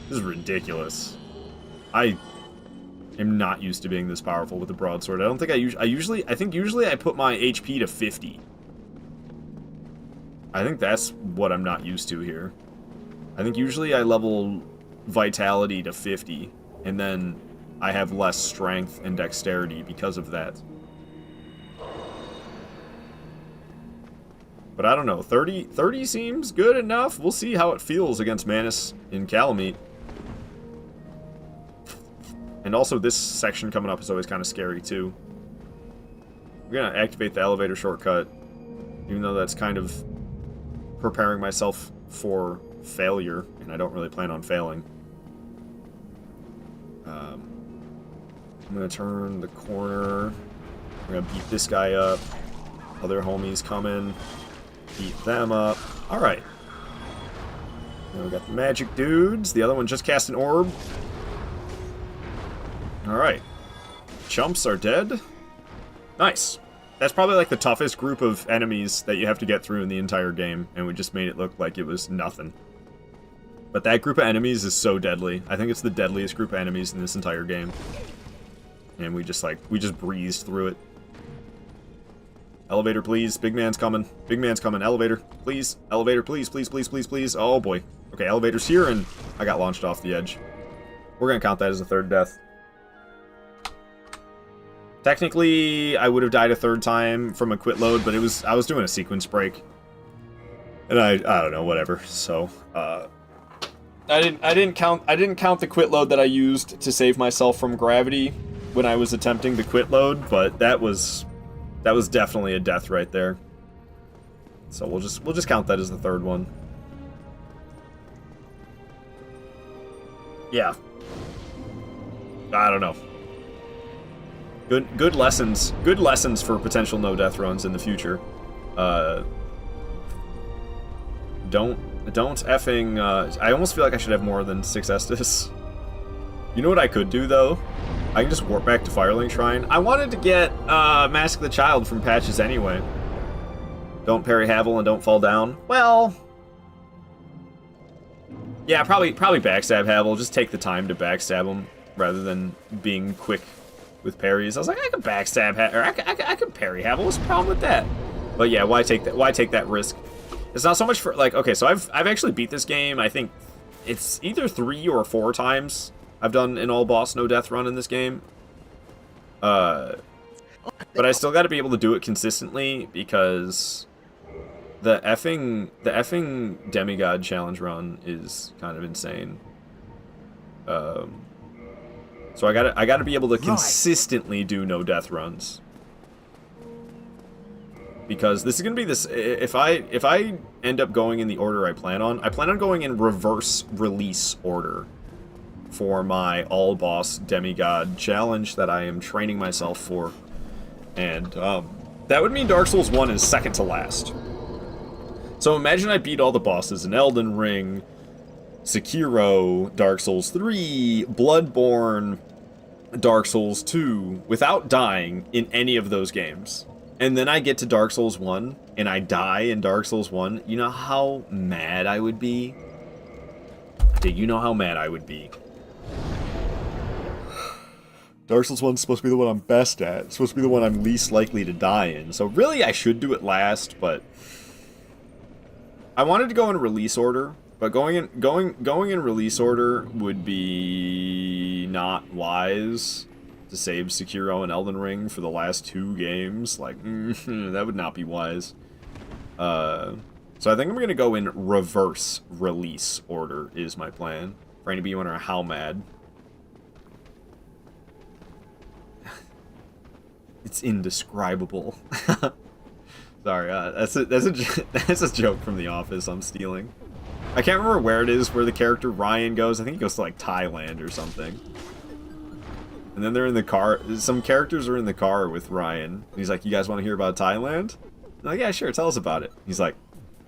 This is ridiculous. I am not used to being this powerful with the broadsword. I don't think I think usually I put my HP to 50. I think that's what I'm not used to here. I think usually I level vitality to 50 and then I have less strength and dexterity because of that. But I don't know, 30 seems good enough. We'll see how it feels against Manus in Calamite. And also this section coming up is always kind of scary too. We're gonna activate the elevator shortcut, even though that's kind of preparing myself for failure, and I don't really plan on failing. I'm gonna turn the corner. We're gonna beat this guy up. Other homies coming. Beat them up. Alright. Then we got the magic dudes. The other one just cast an orb. Alright. Chumps are dead. Nice. That's probably like the toughest group of enemies that you have to get through in the entire game, and we just made it look like it was nothing. But that group of enemies is so deadly. I think it's the deadliest group of enemies in this entire game. And we just breezed through it. Elevator, please. Big man's coming. Big man's coming. Elevator, please. Elevator, please, please, please, please, please. Oh, boy. Okay, elevator's here, and I got launched off the edge. We're gonna count that as a 3rd death. Technically, I would have died a 3rd time from a quit load, but I was doing a sequence break. And I don't know, whatever. So, I didn't count the quit load that I used to save myself from gravity when I was attempting the quit load, but that was definitely a death right there. So we'll just count that as the 3rd one. Yeah. I don't know. Good lessons for potential no death runs in the future. Don't effing I almost feel like I should have more than 6 Estus. You know what I could do though? I can just warp back to Firelink Shrine. I wanted to get Mask of the Child from patches anyway. Don't parry Havel and don't fall down. Well, yeah, probably backstab Havel. Just take the time to backstab him rather than being quick with parries. I was like, I could backstab or I could parry Havel. What's the problem with that? But yeah, why take that? Why take that risk? It's not so much for like, okay, so I've actually beat this game. I think it's either 3 or 4 times I've done an all boss no death run in this game. But I still got to be able to do it consistently because The effing demigod challenge run is kind of insane. So I gotta be able to consistently do no death runs. Because this is gonna be this. If I end up going in the order I plan on going in reverse release order for my all boss demigod challenge that I am training myself for, and that would mean Dark Souls 1 is second to last. So imagine I beat all the bosses in Elden Ring, Sekiro, Dark Souls 3, Bloodborne, Dark Souls 2 without dying in any of those games. And then I get to Dark Souls 1, and I die in Dark Souls 1. You know how mad I would be? Dude, you know how mad I would be. Dark Souls 1 is supposed to be the one I'm best at. It's supposed to be the one I'm least likely to die in. So really, I should do it last, but... I wanted to go in release order, but going in release order would be not wise. To save Sekiro and Elden Ring for the last 2 games, like, that would not be wise. So I think I'm going to go in reverse release order is my plan. For any of you wondering how mad. It's indescribable. Sorry, that's a joke from The Office I'm stealing. I can't remember where it is where the character Ryan goes. I think he goes to, like, Thailand or something. And then they're in the car. Some characters are in the car with Ryan. And he's like, you guys want to hear about Thailand? I'm like, yeah, sure, tell us about it. He's like,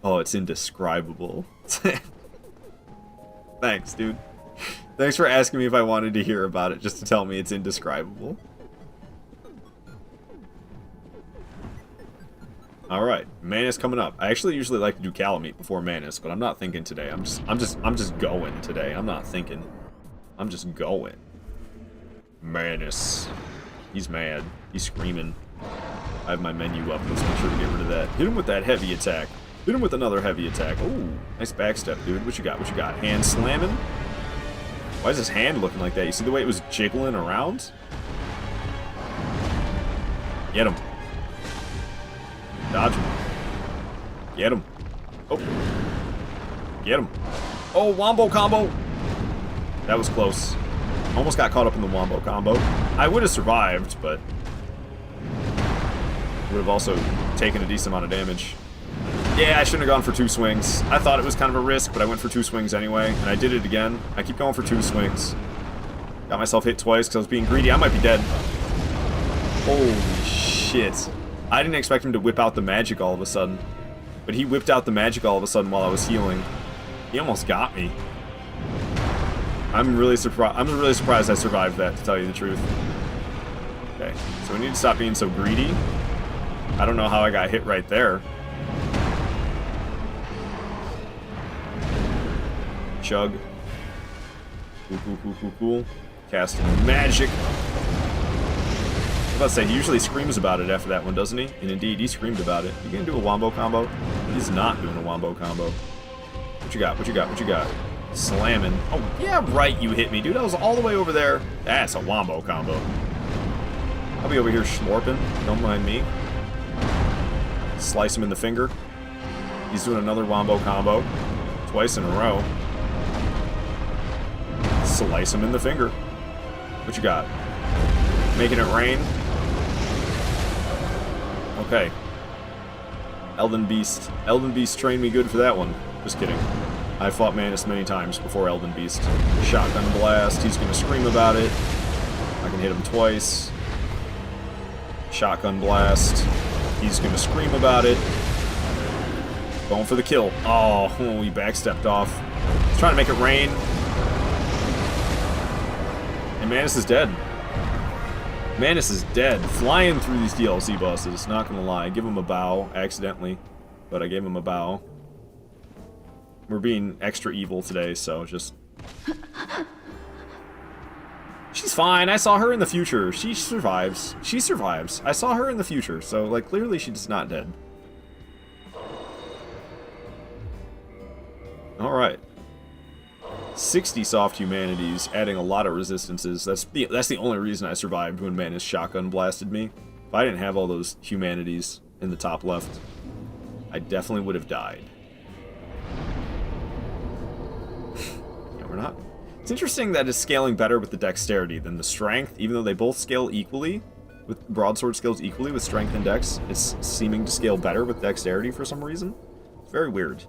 oh, it's indescribable. Thanks, dude. Thanks for asking me if I wanted to hear about it, just to tell me it's indescribable. Alright, Manus coming up. I actually usually like to do Calamite before Manus, but I'm not thinking today. I'm just going today. I'm not thinking. I'm just going. Manus. He's mad. He's screaming. I have my menu up. Let's make sure to get rid of that. Hit him with that heavy attack. Hit him with another heavy attack. Ooh, nice backstep, dude. What you got? What you got? Hand slamming? Why is his hand looking like that? You see the way it was jiggling around? Get him. Dodge him. Get him. Oh. Get him. Oh, wombo combo. That was close. Almost got caught up in the wombo combo. I would have survived, but would have also taken a decent amount of damage. Yeah, I shouldn't have gone for 2 swings. I thought it was kind of a risk, but I went for 2 swings anyway, and I did it again. I keep going for 2 swings. Got myself hit twice because I was being greedy. I might be dead. Holy shit. I didn't expect him to whip out the magic all of a sudden, but he whipped out the magic all of a sudden while I was healing. He almost got me. I'm really surprised I survived that, to tell you the truth. Okay, so we need to stop being so greedy. I don't know how I got hit right there. Chug. Cool. Cast magic. I was about to say, he usually screams about it after that one, doesn't he? And indeed, he screamed about it. You gonna do a wombo combo? He's not doing a wombo combo. What you got? What you got? What you got? Slamming. Oh, yeah, right, you hit me, dude. I was all the way over there. That's a wombo combo. I'll be over here slorping. Don't mind me. Slice him in the finger. He's doing another wombo combo. Twice in a row. Slice him in the finger. What you got? Making it rain? Okay. Elden Beast. Elden Beast trained me good for that one. Just kidding. I fought Manus many times before Elden Beast. Shotgun blast. He's gonna scream about it. I can hit him twice. Shotgun blast. He's gonna scream about it. Going for the kill. Oh, he backstepped off. He's trying to make it rain. And Manus is dead. Manus is dead. Flying through these DLC bosses. Not gonna lie. Give him a bow. Accidentally. But I gave him a bow. We're being extra evil today, so just... She's fine. I saw her in the future. She survives. She survives. I saw her in the future, so, like, clearly she's not dead. Alright. 60 soft humanities, adding a lot of resistances. That's the only reason I survived when Manus shotgun blasted me. If I didn't have all those humanities in the top left, I definitely would have died. Yeah, we're not. It's interesting that it's scaling better with the dexterity than the strength, even though they both scale equally, with broadsword scales equally with strength and dex. It's seeming to scale better with dexterity for some reason. It's very weird.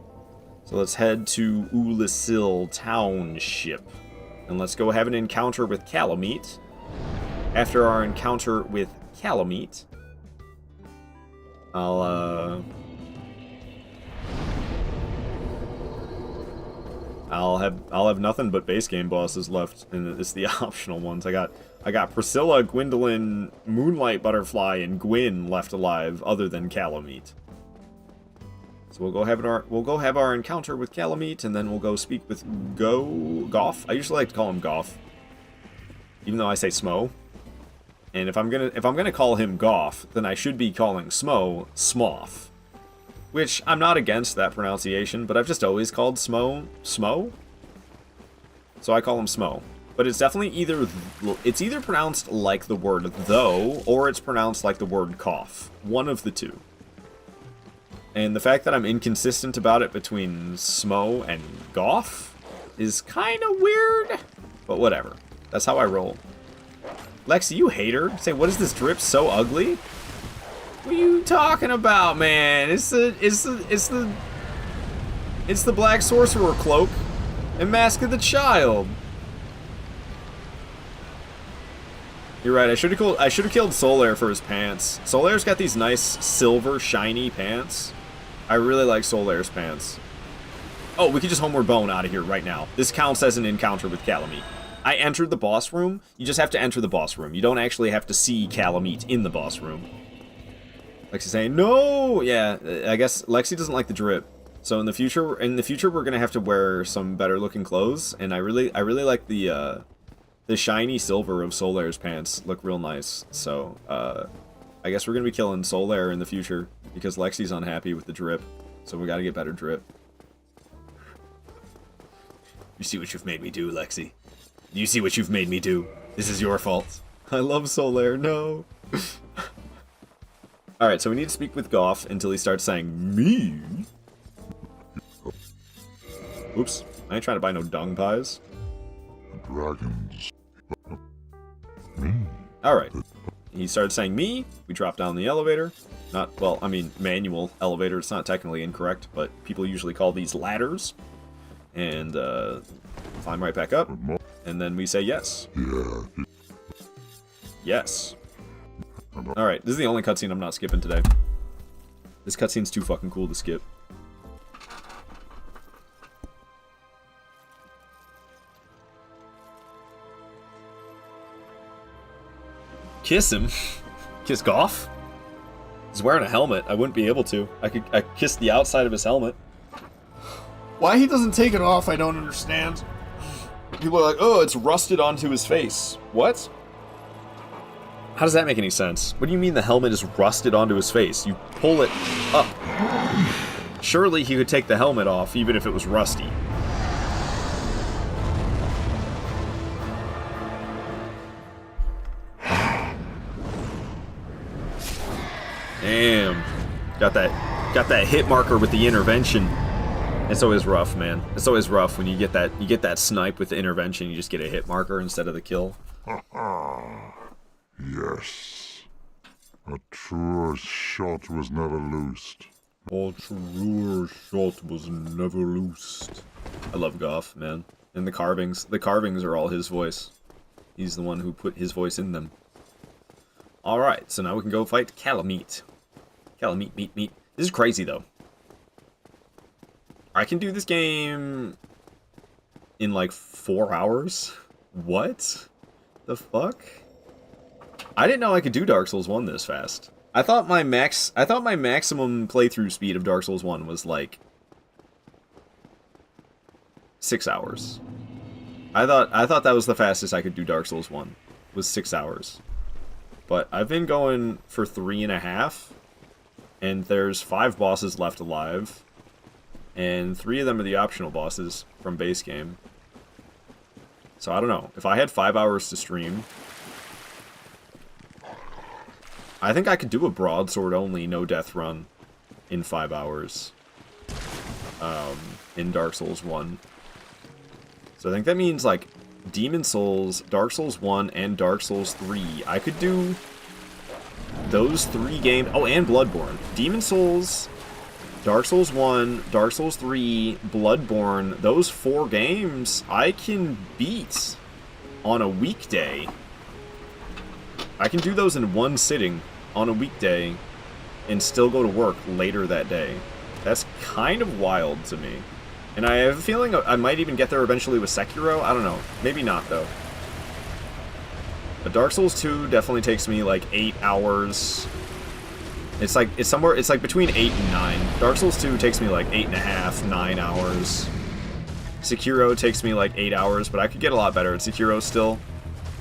So let's head to Ulasil Township. And let's go have an encounter with Calamite. After our encounter with Calamite, I'll have nothing but base game bosses left, and it's the optional ones. I got Priscilla, Gwendolyn, Moonlight Butterfly, and Gwyn left alive, other than Calamite. So we'll go have our encounter with Calamite, and then we'll go speak with Goff. I usually like to call him Goff, even though I say Smo. And if I'm gonna call him Goff, then I should be calling Smo Smoth. Which, I'm not against that pronunciation, but I've just always called Smo Smo. So I call him Smo. But it's definitely either pronounced like the word though, or it's pronounced like the word cough. One of the two. And the fact that I'm inconsistent about it between Smo and Goff is kind of weird. But whatever. That's how I roll. Lexi, you hater. Say, what is this drip so ugly? What are you talking about, man? It's the Black Sorcerer cloak and Mask of the Child. You're right. I should have killed Solaire for his pants. Solaire's got these nice silver shiny pants. I really like Solaire's pants. Oh, we could just Homeward Bone out of here right now. This counts as an encounter with Calamite. I entered the boss room. You just have to enter the boss room. You don't actually have to see Calamite in the boss room. Lexi's saying, no! Yeah, I guess Lexi doesn't like the drip. So in the future we're gonna have to wear some better looking clothes, and I really like the shiny silver of Solaire's pants. Look real nice. So, I guess we're gonna be killing Solaire in the future, because Lexi's unhappy with the drip. So we gotta get better drip. You see what you've made me do, Lexi? You see what you've made me do? This is your fault. I love Solaire, no! Alright, so we need to speak with Goff until he starts saying, me? Oops, I ain't trying to buy no dung pies. Dragons. Alright. He started saying me, we drop down the elevator. Manual elevator, it's not technically incorrect, but people usually call these ladders. And, climb right back up. And then we say yes. Yeah. Yes. Alright, this is the only cutscene I'm not skipping today. This cutscene's too fucking cool to skip. Kiss him? Kiss Goff? He's wearing a helmet. I wouldn't be able to. I kiss the outside of his helmet. Why he doesn't take it off, I don't understand. People are like, oh, it's rusted onto his face. What? How does that make any sense? What do you mean the helmet is rusted onto his face? You pull it up. Surely he could take the helmet off even if it was rusty. Damn. Got that hit marker with the intervention. It's always rough, man. It's always rough when you get that snipe with the intervention, you just get a hit marker instead of the kill. Yes. A truer shot was never loosed. A truer shot was never loosed. I love Goff, man. And the carvings. The carvings are all his voice. He's the one who put his voice in them. Alright, so now we can go fight Calamite. Calamite, meat. This is crazy, though. I can do this game in like 4 hours? What? The fuck? I didn't know I could do Dark Souls 1 this fast. I thought my maximum playthrough speed of Dark Souls 1 was like 6 hours. I thought that was the fastest I could do Dark Souls 1, was 6 hours. But I've been going for 3.5, and there's 5 bosses left alive, and 3 of them are the optional bosses from base game. So I don't know. If I had 5 hours to stream, I think I could do a broadsword only, no death run. in 5 hours in Dark Souls 1. So I think that means, like, Demon Souls, Dark Souls 1, and Dark Souls 3. I could do those 3 games. Oh, and Bloodborne. Demon Souls, Dark Souls 1, Dark Souls 3, Bloodborne. Those 4 games I can beat on a weekday. I can do those in one sitting on a weekday and still go to work later that day. That's kind of wild to me. And I have a feeling I might even get there eventually with Sekiro. I don't know. Maybe not, though. But Dark Souls 2 definitely takes me like 8 hours. It's like between 8 and 9. Dark Souls 2 takes me like 8.5, 9 hours. Sekiro takes me like 8 hours, but I could get a lot better at Sekiro still.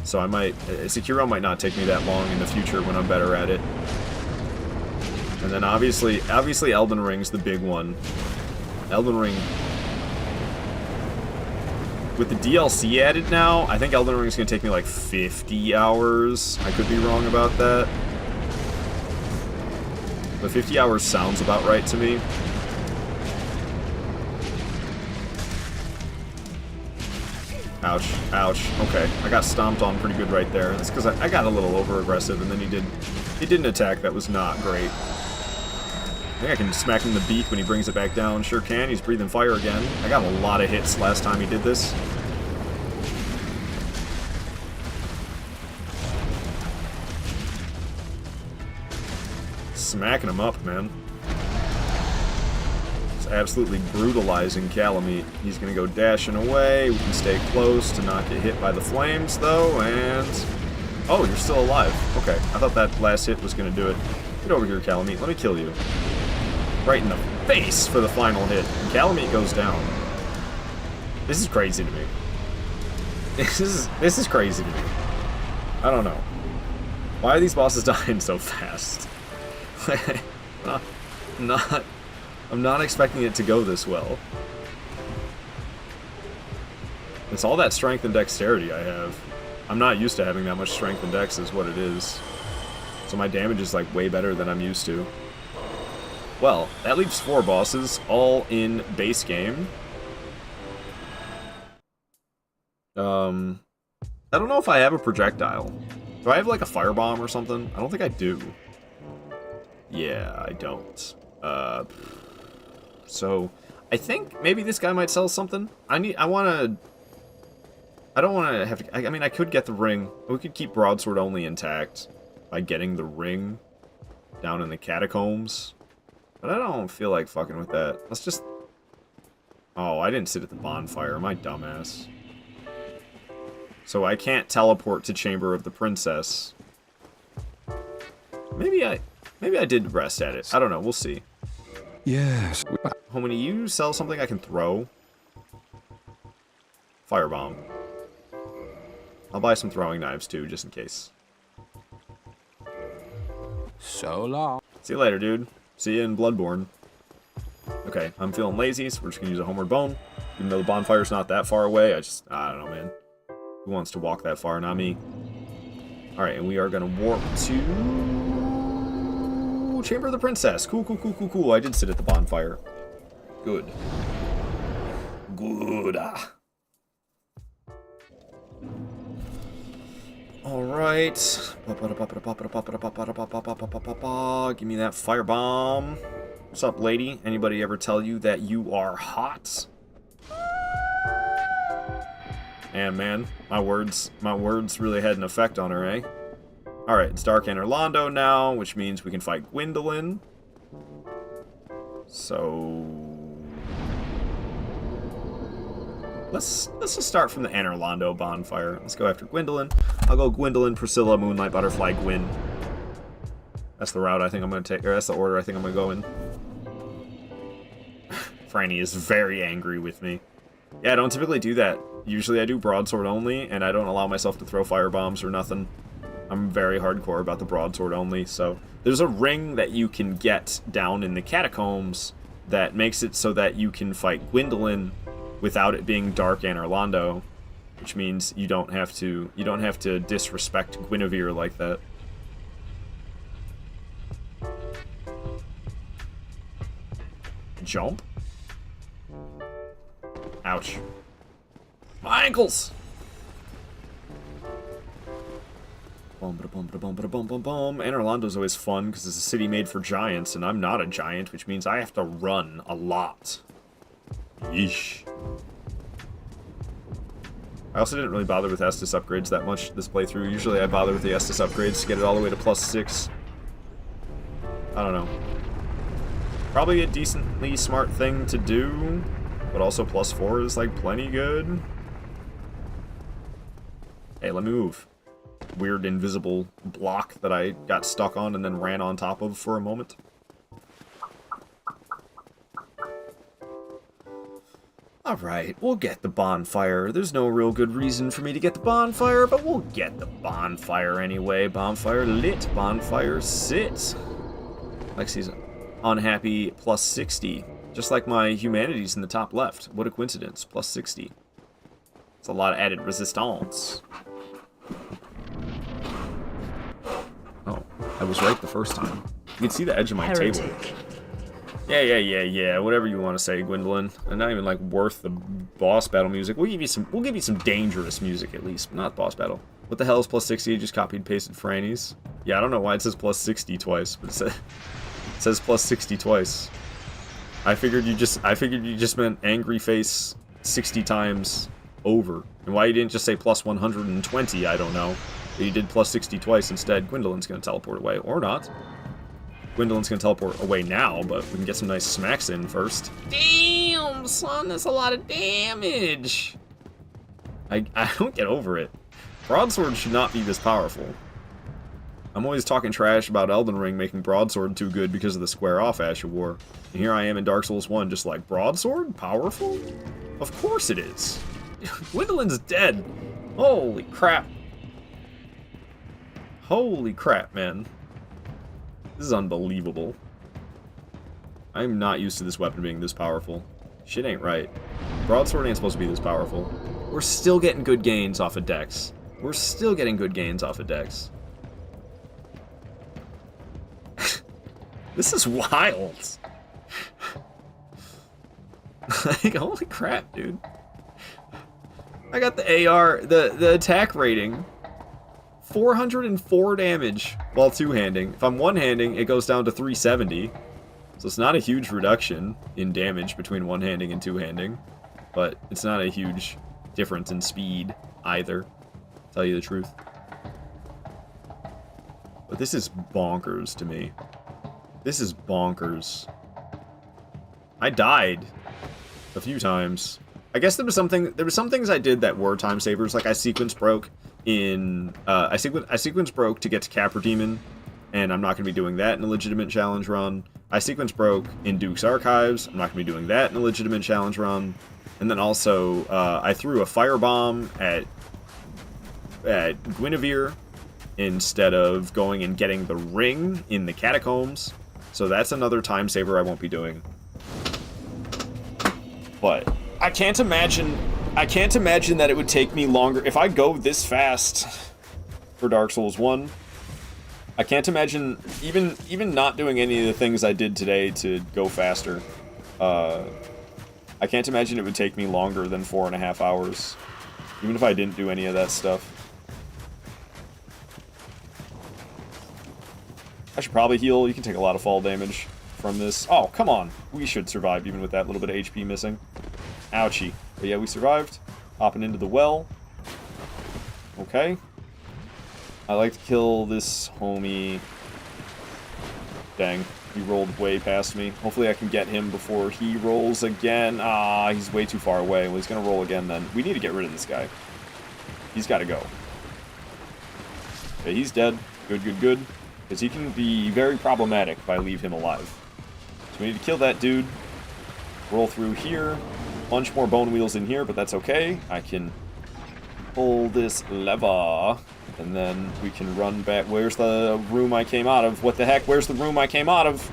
So Sekiro might not take me that long in the future when I'm better at it. And then obviously Elden Ring's the big one. Elden Ring, with the DLC added now, I think Elden Ring's gonna take me like 50 hours. I could be wrong about that. But 50 hours sounds about right to me. Ouch, ouch. Okay, I got stomped on pretty good right there. That's because I got a little over-aggressive, and then he did an attack that was not great. I think I can smack him in the beak when he brings it back down. Sure can. He's breathing fire again. I got a lot of hits last time he did this. Smacking him up, man. It's absolutely brutalizing Calamite. He's gonna go dashing away. We can stay close to not get hit by the flames, though, and... Oh, you're still alive. Okay, I thought that last hit was gonna do it. Get over here, Calamite. Let me kill you. Right in the face for the final hit. And Calamite goes down. This is crazy to me. This is crazy to me. I don't know. Why are these bosses dying so fast? I'm not expecting it to go this well. It's all that strength and dexterity I have. I'm not used to having that much strength and dex is what it is. So my damage is like way better than I'm used to. Well, that leaves 4 bosses, all in base game. I don't know if I have a projectile. Do I have like a firebomb or something? I don't think I do. Yeah, I don't. So I think maybe this guy might sell something. I don't want to have to, I mean, I could get the ring. We could keep broadsword only intact by getting the ring down in the catacombs. But I don't feel like fucking with that. Let's just... Oh, I didn't sit at the bonfire. My dumbass. So I can't teleport to Chamber of the Princess. Maybe I did rest at it. I don't know. We'll see. Yes. Homie, do you sell something I can throw? Firebomb. I'll buy some throwing knives too, just in case. So long. See you later, dude. See you in Bloodborne. Okay, I'm feeling lazy, so we're just gonna use a homeward bone. Even though the bonfire's not that far away, I don't know, man. Who wants to walk that far? Not me. Alright, and we are gonna warp to... Chamber of the Princess. Cool, cool, cool, cool, cool. I did sit at the bonfire. Good. Good. Alright. Give me that firebomb. What's up, lady? Anybody ever tell you that you are hot? And man, my words really had an effect on her, eh? Alright, it's Dark Anorlando now, which means we can fight Gwendolyn. So... Let's just start from the Anorlando bonfire. Let's go after Gwendolyn. I'll go Gwendolyn, Priscilla, Moonlight, Butterfly, Gwyn. That's the route I think I'm going to take, or that's the order I think I'm going to go in. Franny is very angry with me. Yeah, I don't typically do that. Usually I do broadsword only, and I don't allow myself to throw firebombs or nothing. I'm very hardcore about the broadsword only, so... There's a ring that you can get down in the catacombs that makes it so that you can fight Gwendolyn without it being Dark Anorlando, which means you don't have to disrespect Guinevere like that. jump? Ouch. My ankles! Bum, ba-da-bum, ba-da-bum, ba-da-bum, bum, bum. And Orlando's always fun, because it's a city made for giants, and I'm not a giant, which means I have to run a lot. Yeesh. I also didn't really bother with Estus upgrades that much this playthrough. Usually I bother with the Estus upgrades to get it all the way to +6. I don't know. Probably a decently smart thing to do, but also +4 is like plenty good. Hey, let me move. Weird invisible block that I got stuck on and then ran on top of for a moment. Alright, we'll get the bonfire. There's no real good reason for me to get the bonfire, but we'll get the bonfire anyway. Bonfire lit, bonfire sit. Lexi's unhappy +60. Just like my humanities in the top left. What a coincidence, +60. It's a lot of added resistance. Oh, I was right the first time. You can see the edge of my table. Yeah. Whatever you want to say, Gwendolyn. And not even like worth the boss battle music. We'll give you some dangerous music at least, but not boss battle. What the hell is +60? Just copied and pasted Franny's. Yeah, I don't know why it says +60 twice, but it says +60 twice. I figured you just meant angry face 60 times over. And why you didn't just say +120, I don't know. But you did +60 twice instead. Gwendolyn's gonna teleport away, or not. Gwendolyn's gonna teleport away now, but we can get some nice smacks in first. Damn, son, that's a lot of damage. I don't get over it. Broadsword should not be this powerful. I'm always talking trash about Elden Ring making Broadsword too good because of the square off Ash of War. And here I am in Dark Souls 1 just like, Broadsword? Powerful? Of course it is. Gwendolyn's dead. Holy crap. Holy crap, man. This is unbelievable. I'm not used to this weapon being this powerful. Shit ain't right. Broadsword ain't supposed to be this powerful. We're still getting good gains off of Dex. We're still getting good gains off of Dex. This is wild. Like, holy crap, dude. I got the AR, the attack rating. 404 damage while two-handing. If I'm one-handing, it goes down to 370. So it's not a huge reduction in damage between one-handing and two-handing. But it's not a huge difference in speed either, to tell you the truth. But this is bonkers to me. This is bonkers. I died a few times. I guess there was some things I did that were time savers, like I sequence broke in I sequence broke to get to Capra Demon, and I'm not going to be doing that in a legitimate challenge run. I sequence broke in Duke's Archives. I'm not going to be doing that in a legitimate challenge run. And then also I threw a firebomb at Guinevere instead of going and getting the ring in the catacombs. So that's another time saver I won't be doing. But I can't imagine that it would take me longer if I go this fast for Dark Souls 1. I can't imagine even not doing any of the things I did today to go faster. I can't imagine it would take me longer than 4.5 hours, even if I didn't do any of that stuff. I should probably heal. You can take a lot of fall damage from this. Oh, come on. We should survive even with that little bit of HP missing. Ouchie. But yeah, we survived. Hopping into the well. Okay. I like to kill this homie. Dang. He rolled way past me. Hopefully I can get him before he rolls again. Ah, he's way too far away. Well, he's going to roll again then. We need to get rid of this guy. He's got to go. Okay, he's dead. Good, good, good. Because he can be very problematic if I leave him alive. So we need to kill that dude. Roll through here. Bunch more bone wheels in here, but that's okay. I can pull this lever. And then we can run back. Where's the room I came out of? What the heck? Where's the room I came out of?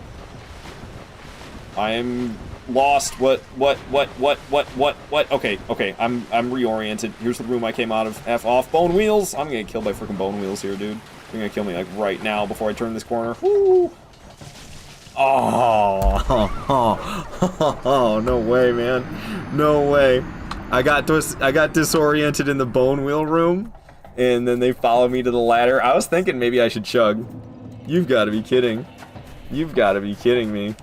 I am lost. What? Okay, I'm reoriented. Here's the room I came out of. F off. Bone wheels. I'm gonna get killed by freaking bone wheels here, dude. They're gonna kill me like right now before I turn this corner. Woo! Oh, no way, man. No way. I got disoriented in the bone wheel room, and then they followed me to the ladder. I was thinking maybe I should chug. You've got to be kidding. You've got to be kidding me.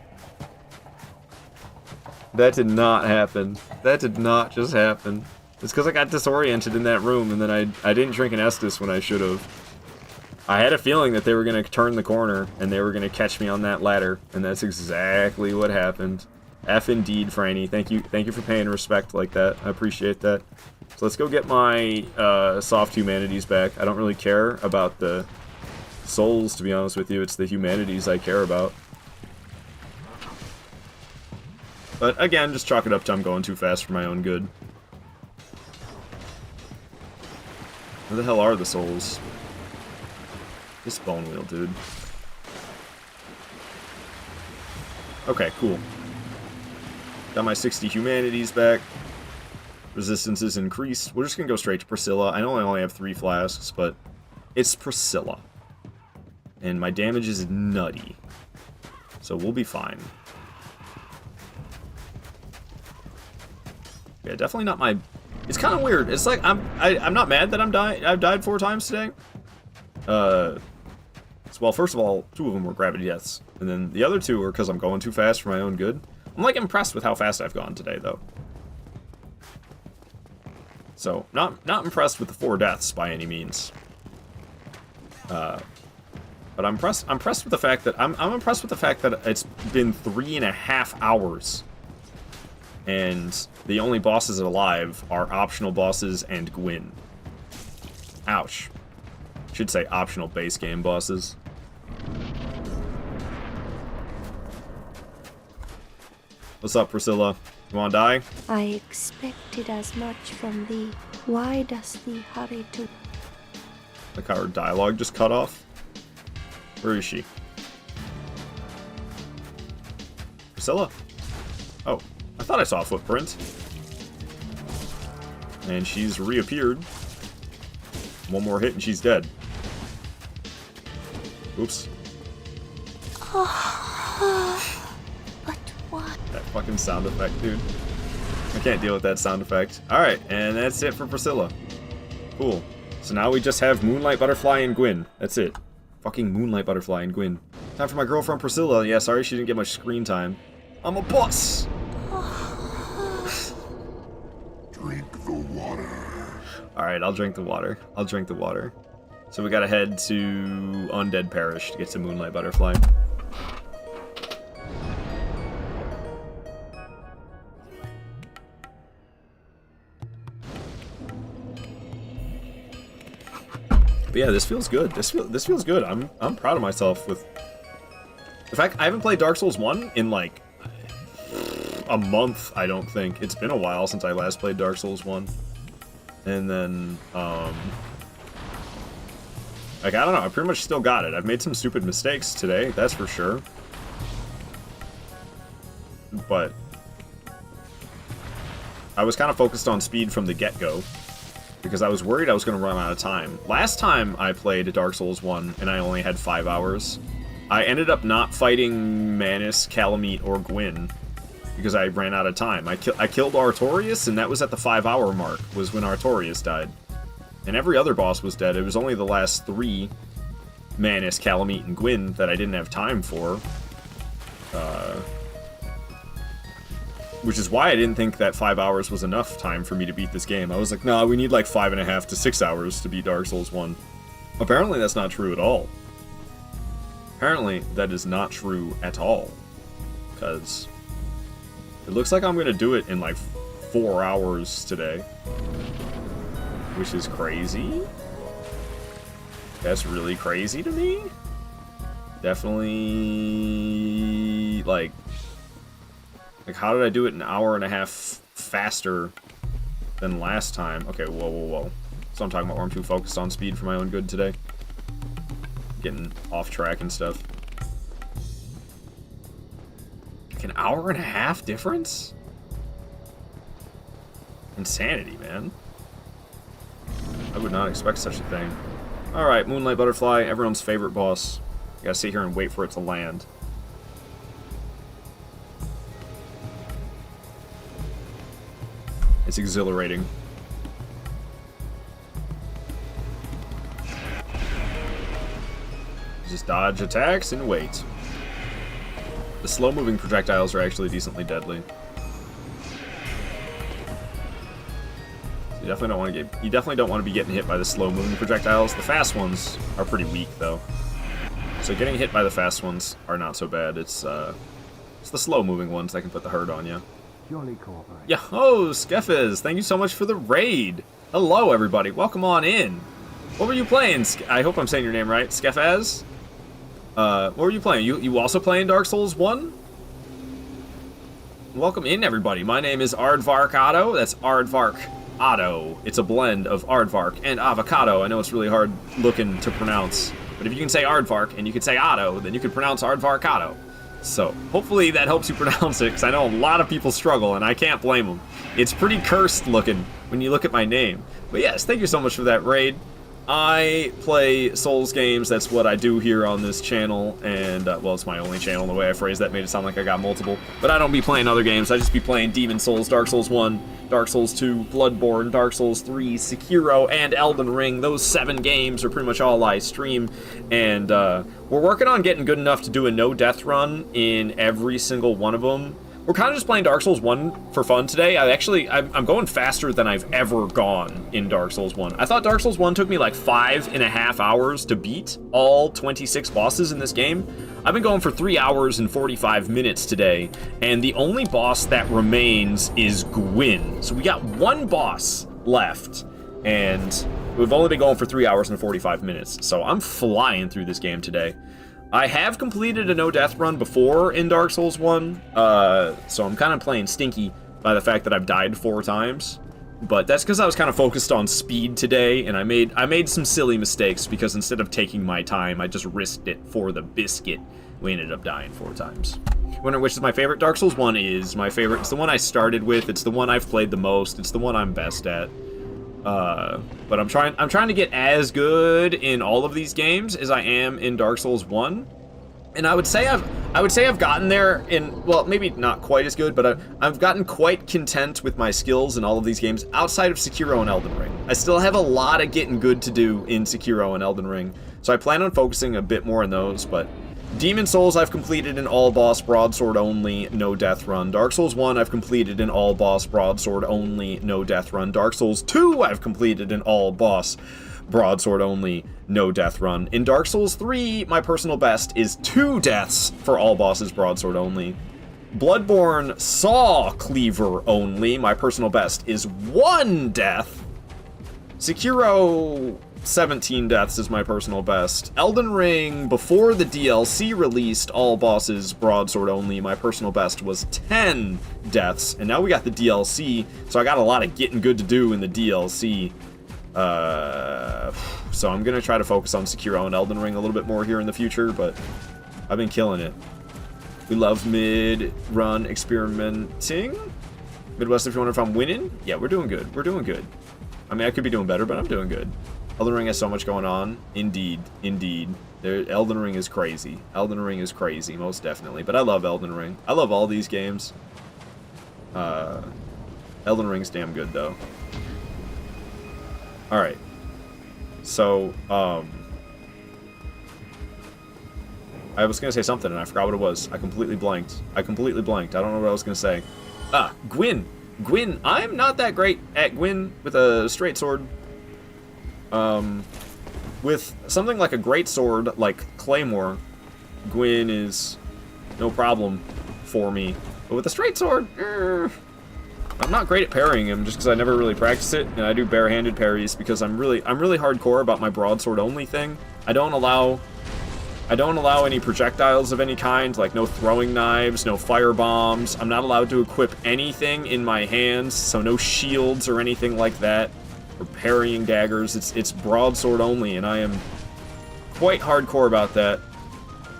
That did not happen. That did not just happen. It's because I got disoriented in that room, and then I didn't drink an Estus when I should have. I had a feeling that they were going to turn the corner, and they were going to catch me on that ladder, and that's exactly what happened. F indeed, Franny. Thank you for paying respect like that. I appreciate that. So let's go get my soft humanities back. I don't really care about the souls, to be honest with you. It's the humanities I care about. But again, just chalk it up to I'm going too fast for my own good. Where the hell are the souls? This bone wheel, dude. Okay, cool. Got my 60 humanities back. Resistance is increased. We're just gonna go straight to Priscilla. I know I only have 3 flasks, but it's Priscilla. And my damage is nutty. So we'll be fine. Yeah, definitely not my... It's kind of weird. It's like, I'm not mad that I've died 4 times today. Well, first of all, 2 of them were gravity deaths. And then the other 2 are because I'm going too fast for my own good. I'm, like, impressed with how fast I've gone today, though. So, not impressed with the 4 deaths by any means. But I'm impressed with the fact that I'm impressed with the fact that it's been 3.5 hours. And the only bosses alive are optional bosses and Gwyn. Ouch. Should say optional base game bosses. What's up, Priscilla? You wanna die? I expected as much from thee. Why does thee hurry to... Like how her dialogue just cut off? Where is she? Priscilla? Oh, I thought I saw a footprint. And she's reappeared. One more hit and she's dead. Oops. But what? That fucking sound effect, dude. I can't deal with that sound effect. Alright, and that's it for Priscilla. Cool. So now we just have Moonlight Butterfly and Gwyn. That's it. Fucking Moonlight Butterfly and Gwyn. Time for my girlfriend Priscilla. Yeah, sorry she didn't get much screen time. I'm a boss! Drink the water. Alright, I'll drink the water. I'll drink the water. So we gotta head to Undead Parish to get to Moonlight Butterfly. But yeah, this feels good. This feels good. I'm proud of myself with... In fact, I haven't played Dark Souls 1 in like a month, I don't think. It's been a while since I last played Dark Souls 1. And then, like, I don't know, I pretty much still got it. I've made some stupid mistakes today, that's for sure. But I was kind of focused on speed from the get-go, because I was worried I was going to run out of time. Last time I played Dark Souls 1, and I only had 5 hours, I ended up not fighting Manus, Calamite, or Gwyn, because I ran out of time. I killed Artorias, and that was at the 5-hour mark, was when Artorias died. And every other boss was dead. It was only the last 3, Manus, Calamite, and Gwyn, that I didn't have time for. Which is why I didn't think that 5 hours was enough time for me to beat this game. I was like, nah, we need like 5.5 to 6 hours to beat Dark Souls 1. Apparently that's not true at all. Apparently that is not true at all. Because it looks like I'm going to do it in like 4 hours today. Which is crazy. That's really crazy to me. Definitely, like how did I do it an hour and a half faster than last time? Okay, whoa. So I'm talking about where I'm too focused on speed for my own good today. Getting off track and stuff. Like an hour and a half difference? Insanity, man. I would not expect such a thing. Alright, Moonlight Butterfly, everyone's favorite boss. You gotta sit here and wait for it to land. It's exhilarating. Just dodge attacks and wait. The slow-moving projectiles are actually decently deadly. You definitely don't want to be getting hit by the slow-moving projectiles. The fast ones are pretty weak, though. So getting hit by the fast ones are not so bad. It's the slow-moving ones that can put the hurt on you. Purely cooperate. Yeah, oh, Skeffes, thank you so much for the raid. Hello, everybody. Welcome on in. What were you playing? I hope I'm saying your name right. Skeffes? What were you playing? You also playing Dark Souls 1? Welcome in, everybody. My name is Aardvark Otto. That's Aardvark Otto. It's a blend of Aardvark and avocado. I know it's really hard looking to pronounce, but if you can say Aardvark and you can say Otto, then you can pronounce Aardvark Otto. So hopefully that helps you pronounce it, because I know a lot of people struggle, and I can't blame them. It's pretty cursed looking when you look at my name. But yes, thank you so much for that raid. I play Souls games. That's what I do here on this channel, and well, it's my only channel. The way I phrased that made it sound like I got multiple, but I don't be playing other games. I just be playing Demon Souls, Dark Souls 1, Dark Souls 2, Bloodborne, Dark Souls 3, Sekiro, and Elden Ring. Those 7 games are pretty much all I stream, and we're working on getting good enough to do a no-death run in every single one of them. We're kind of just playing Dark Souls 1 for fun today. I'm going faster than I've ever gone in Dark Souls 1. I thought Dark Souls 1 took me like 5.5 hours to beat all 26 bosses in this game. I've been going for 3 hours and 45 minutes today, and the only boss that remains is Gwyn. So we got one boss left, and we've only been going for 3 hours and 45 minutes. So I'm flying through this game today. I have completed a no-death run before in Dark Souls 1, so I'm kind of playing stinky by the fact that I've died 4 times. But that's because I was kind of focused on speed today, and I made some silly mistakes, because instead of taking my time, I just risked it for the biscuit. We ended up dying 4 times. Wondering which is my favorite? Dark Souls 1 is my favorite. It's the one I started with. It's the one I've played the most. It's the one I'm best at. But I'm trying to get as good in all of these games as I am in Dark Souls 1. And I would say I've gotten there in, well, maybe not quite as good, but I've gotten quite content with my skills in all of these games outside of Sekiro and Elden Ring. I still have a lot of getting good to do in Sekiro and Elden Ring, so I plan on focusing a bit more on those. But Demon Souls I've completed an all-boss broadsword only, no death run. Dark Souls 1 I've completed an all-boss broadsword only, no death run. Dark Souls 2 I've completed an all-boss broadsword only, no death run. In Dark Souls 3, my personal best is 2 deaths for all bosses broadsword only. Bloodborne Saw Cleaver only, my personal best is 1 death. Sekiro, 17 deaths is my personal best. Elden Ring, before the DLC released, all bosses broadsword only, my personal best was 10 deaths. And now we got the DLC, so I got a lot of getting good to do in the DLC. So I'm gonna try to focus on Sekiro and Elden Ring a little bit more here in the future, but I've been killing it. We love mid-run experimenting. Midwest, if you wonder if I'm winning, yeah, we're doing good. We're doing good. I mean, I could be doing better, but I'm doing good. Elden Ring has so much going on. Indeed, indeed. Elden Ring is crazy. Elden Ring is crazy, most definitely. But I love Elden Ring. I love all these games. Elden Ring's damn good, though. Alright. So, I was gonna say something and I forgot what it was. I completely blanked. I don't know what I was gonna say. Ah, Gwyn. Gwyn. I'm not that great at Gwyn with a straight sword. With something like a great sword, like Claymore, Gwyn is no problem for me. But with a straight sword, I'm not great at parrying him just because I never really practice it, and I do barehanded parries because I'm really hardcore about my broadsword only thing. I don't allow any projectiles of any kind, like no throwing knives, no fire bombs. I'm not allowed to equip anything in my hands, so no shields or anything like that, or parrying daggers. It's broadsword only, and I am quite hardcore about that.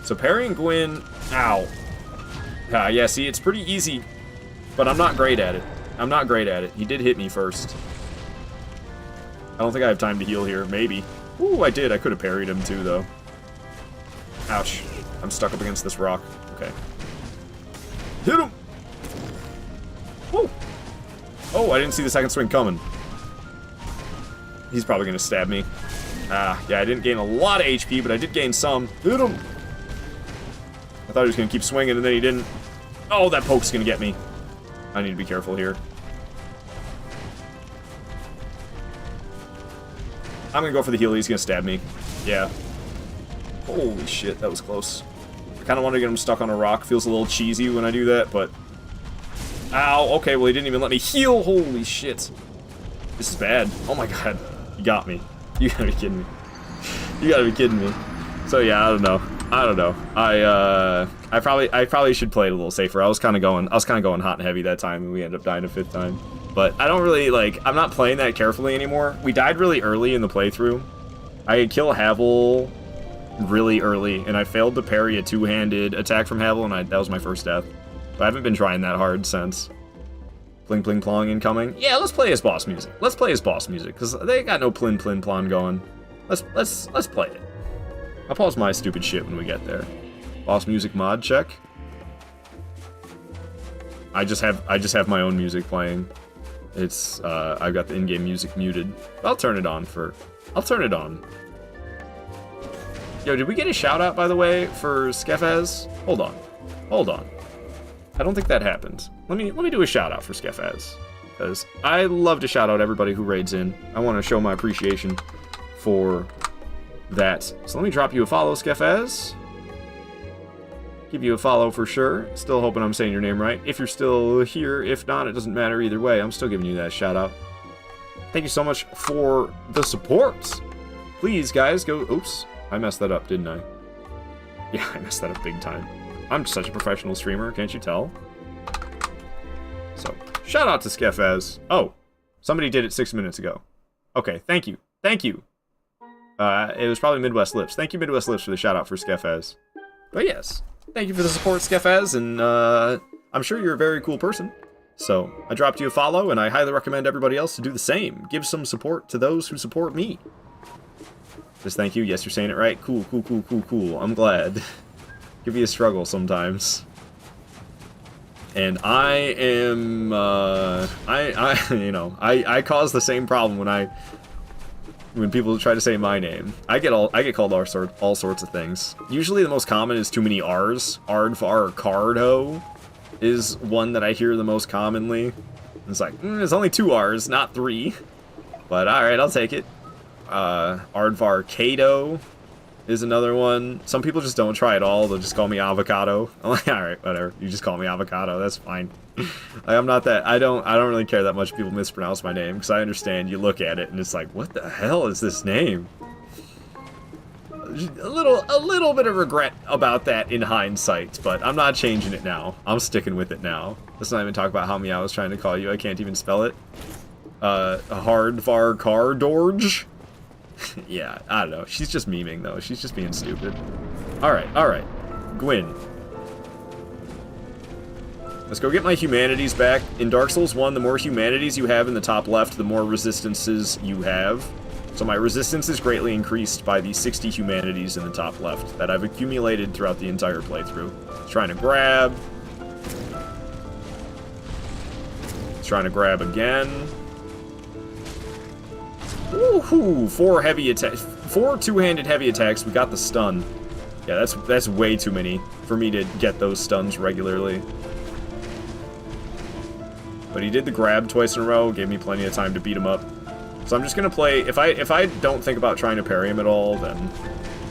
So parrying Gwyn, ow. Yeah, see, it's pretty easy, but I'm not great at it. I'm not great at it. He did hit me first. I don't think I have time to heal here. Maybe. Ooh, I did. I could have parried him too, though. Ouch. I'm stuck up against this rock. Okay. Hit him! Woo! Oh, I didn't see the second swing coming. He's probably gonna stab me. Ah, yeah, I didn't gain a lot of HP, but I did gain some. Hit him! I thought he was gonna keep swinging, and then he didn't. Oh, that poke's gonna get me. I need to be careful here. I'm gonna go for the heal. He's gonna stab me. Yeah. Holy shit, that was close. I kind of want to get him stuck on a rock. Feels a little cheesy when I do that, but... Ow, okay, well, he didn't even let me heal. Holy shit. This is bad. Oh my god. You got me. You gotta be kidding me. You gotta be kidding me. So yeah, I don't know. I probably should play it a little safer. I was kind of going hot and heavy that time, and we ended up dying a 5th time. But I don't really, like, I'm not playing that carefully anymore. We died really early in the playthrough. I killed Havel really early, and I failed to parry a 2-handed attack from Havel, and that was my first death. But I haven't been trying that hard since. Pling pling plong incoming. Yeah, let's play his boss music. Let's play his boss music, because they got no plin plin plon going. Let's play it. I'll pause my stupid shit when we get there. Boss music mod check. I just have my own music playing. It's I've got the in-game music muted. I'll turn it on. Yo, did we get a shout out, by the way, for Skefaz? Hold on. I don't think that happened. Let me do a shout out for Skefaz, because I love to shout out everybody who raids in. I want to show my appreciation for that. So let me drop you a follow, Skefaz. Give you a follow for sure. Still hoping I'm saying your name right. If you're still here, if not, it doesn't matter either way. I'm still giving you that shout out. Thank you so much for the support. Please, guys, go... Oops. I messed that up, didn't I? Yeah, I messed that up big time. I'm such a professional streamer, can't you tell? So, shout out to Skefaz. Oh, somebody did it 6 minutes ago. Okay, thank you. Thank you. It was probably Midwest Lips. Thank you, Midwest Lips, for the shout out for Skefaz. But yes, thank you for the support, Skefaz, and I'm sure you're a very cool person. So, I dropped you a follow, and I highly recommend everybody else to do the same. Give some support to those who support me. Just thank you. Yes, you're saying it right. Cool. I'm glad. Could be a struggle sometimes. And I am, I cause the same problem when people try to say my name. I get called all sorts of things. Usually the most common is too many R's. Ardvar or Cardo is one that I hear the most commonly. It's like, there's only 2 R's, not 3. But alright, I'll take it. Ardvar Kato is another one. Some people just don't try at all. They'll just call me Avocado. I'm like, alright, whatever. You just call me Avocado. That's fine. I'm not that... I don't really care that much if people mispronounce my name, because I understand. You look at it, and it's like, what the hell is this name? A little bit of regret about that in hindsight, but I'm not changing it now. I'm sticking with it now. Let's not even talk about how I was trying to call you. I can't even spell it. Hardvar Cardorge? Yeah, I don't know. She's just memeing, though. She's just being stupid. Alright. Gwyn. Let's go get my humanities back. In Dark Souls 1, the more humanities you have in the top left, the more resistances you have. So my resistance is greatly increased by the 60 humanities in the top left that I've accumulated throughout the entire playthrough. Trying to grab. Trying to grab again. Woohoo! 4 heavy attacks. 4 two-handed heavy attacks. We got the stun. Yeah, that's way too many for me to get those stuns regularly. But he did the grab twice in a row, gave me plenty of time to beat him up. So I'm just gonna play. If I don't think about trying to parry him at all, then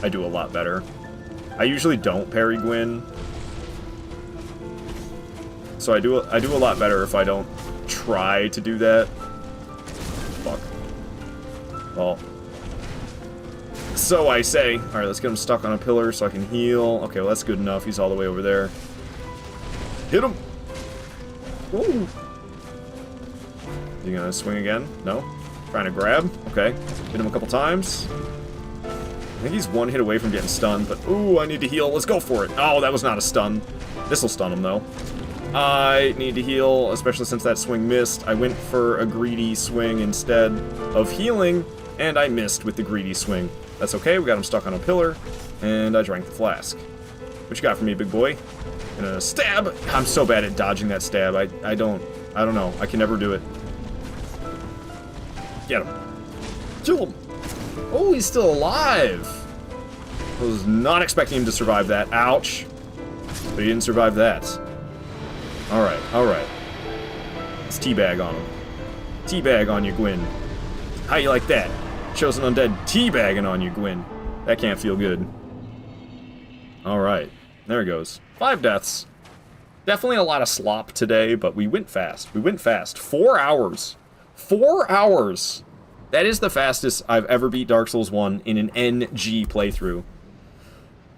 I do a lot better. I usually don't parry Gwyn, so I do a lot better if I don't try to do that. Fuck. Well, so I say. All right, let's get him stuck on a pillar so I can heal. Okay, well that's good enough. He's all the way over there. Hit him. Woo. You gonna swing again? No? Trying to grab? Okay. Hit him a couple times. I think he's 1 hit away from getting stunned, but ooh, I need to heal. Let's go for it. Oh, that was not a stun. This'll stun him, though. I need to heal, especially since that swing missed. I went for a greedy swing instead of healing, and I missed with the greedy swing. That's okay, we got him stuck on a pillar, and I drank the flask. What you got for me, big boy? And a stab! I'm so bad at dodging that stab. I don't know. I can never do it. Get him. Kill him. Oh, he's still alive. I was not expecting him to survive that. Ouch. But he didn't survive that. Alright, alright. Let's teabag on him. Teabag on you, Gwyn. How you like that? Chosen Undead teabagging on you, Gwyn. That can't feel good. Alright. There it goes. 5 deaths. Definitely a lot of slop today, but we went fast. We went fast. 4 hours. 4 hours! That is the fastest I've ever beat Dark Souls 1 in an NG playthrough.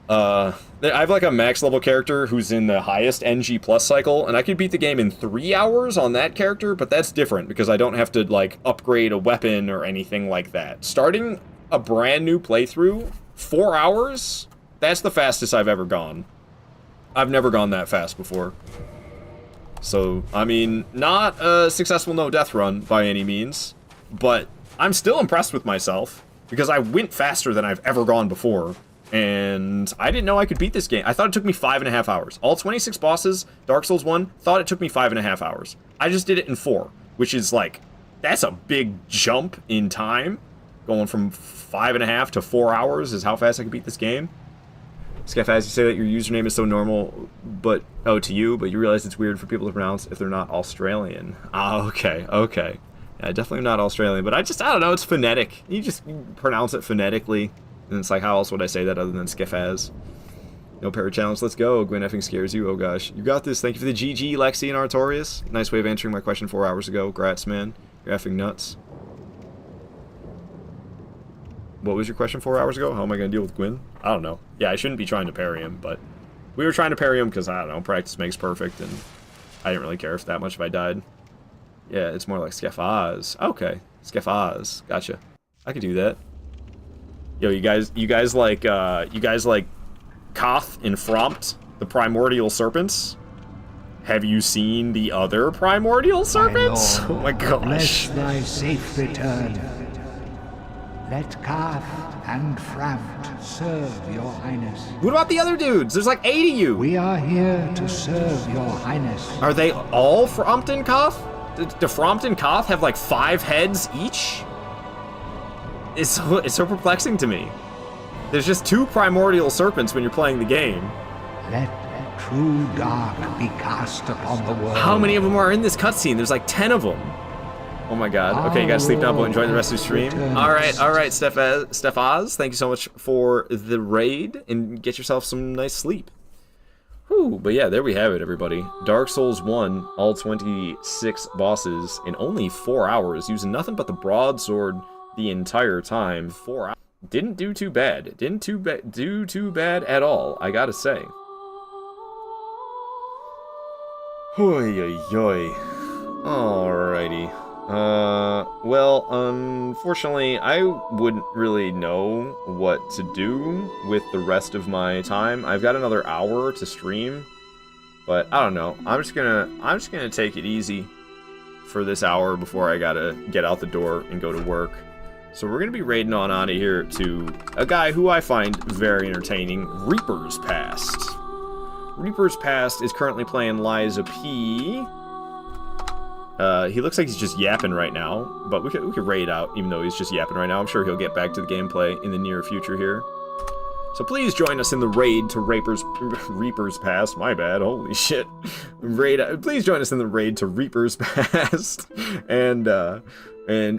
I have like a max level character who's in the highest NG plus cycle, and I could beat the game in 3 hours on that character, but that's different because I don't have to like upgrade a weapon or anything like that. Starting a brand new playthrough, 4 hours? That's the fastest I've ever gone. I've never gone that fast before. So, I mean, not a successful no-death run by any means, but I'm still impressed with myself because I went faster than I've ever gone before. And I didn't know I could beat this game. I thought it took me 5.5 hours. All 26 bosses, Dark Souls 1, thought it took me 5.5 hours. I just did it in 4, which is like, that's a big jump in time. Going from 5.5 to 4 hours is how fast I could beat this game. Skeff, as you say that your username is so normal, but, oh, to you, but you realize it's weird for people to pronounce if they're not Australian. Ah, okay, okay. Yeah, definitely not Australian, but I don't know, it's phonetic. You pronounce it phonetically. And it's like, how else would I say that other than Skeffaz? No parry challenge, let's go. Gwyn effing scares you, oh gosh. You got this, thank you for the GG, Lexi and Artorias. Nice way of answering my question 4 hours ago. Grats, man. You're effing nuts. What was your question 4 hours ago? How am I going to deal with Gwyn? I don't know. Yeah, I shouldn't be trying to parry him, but we were trying to parry him because, I don't know, practice makes perfect, and I didn't really care that much if I died. Yeah, it's more like Skeffaz. Okay, Skeffaz. Gotcha. I could do that. Yo, you guys like Koth and Frompt, the primordial serpents? Have you seen the other primordial serpents? Oh my gosh. Bless thy safe return. Let Koth and Frompt serve your highness. What about the other dudes? There's like 8 of you. We are here to serve your highness. Are they all Frompt and Koth? Do Frompt and Koth have like 5 heads each? It's so perplexing to me. There's just 2 primordial serpents when you're playing the game. Let true dark be cast upon the world. How many of them are in this cutscene? There's like 10 of them. Oh my god. Okay, you guys sleep now, but enjoy the rest of the stream. Alright, Stefaz, thank you so much for the raid, and get yourself some nice sleep. Whew, but yeah, there we have it, everybody. Dark Souls 1, all 26 bosses in only 4 hours, using nothing but the broadsword the entire time. 4 hours. Didn't do too bad. Didn't do too bad at all, I gotta say. Hoi, oi, oi. Alrighty. Well, unfortunately, I wouldn't really know what to do with the rest of my time. I've got another hour to stream, but I don't know. I'm just gonna take it easy for this hour before I gotta get out the door and go to work. So we're gonna be raiding on out of here to a guy who I find very entertaining, Reaper's Past. Reaper's Past is currently playing Liza P. He looks like he's just yapping right now, but we could raid out even though he's just yapping right now. I'm sure he'll get back to the gameplay in the near future here. So please join us in the raid to Reaper's Past. My bad, holy shit. Please join us in the raid to Reaper's Past. And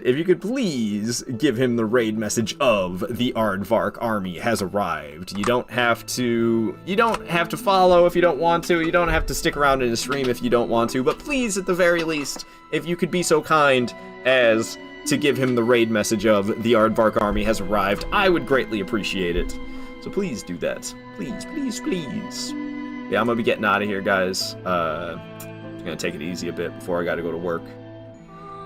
if you could please give him the raid message of the Aardvark army has arrived. You don't have to follow if you don't want to. You don't have to stick around in the stream if you don't want to. But please, at the very least, if you could be so kind as to give him the raid message of the Aardvark army has arrived, I would greatly appreciate it. So please do that. Please, please, please. Yeah, I'm gonna be getting out of here, guys. I'm gonna take it easy a bit before I gotta go to work.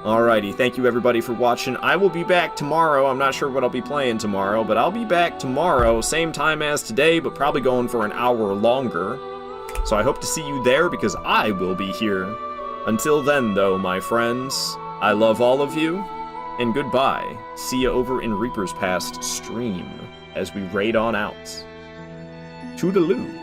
Alrighty, thank you everybody for watching. I will be back tomorrow. I'm not sure what I'll be playing tomorrow, but I'll be back tomorrow, same time as today, but probably going for an hour longer. So I hope to see you there because I will be here. Until then, though, my friends, I love all of you, and goodbye. See you over in Reaper's Past stream as we raid on out. Toodaloo.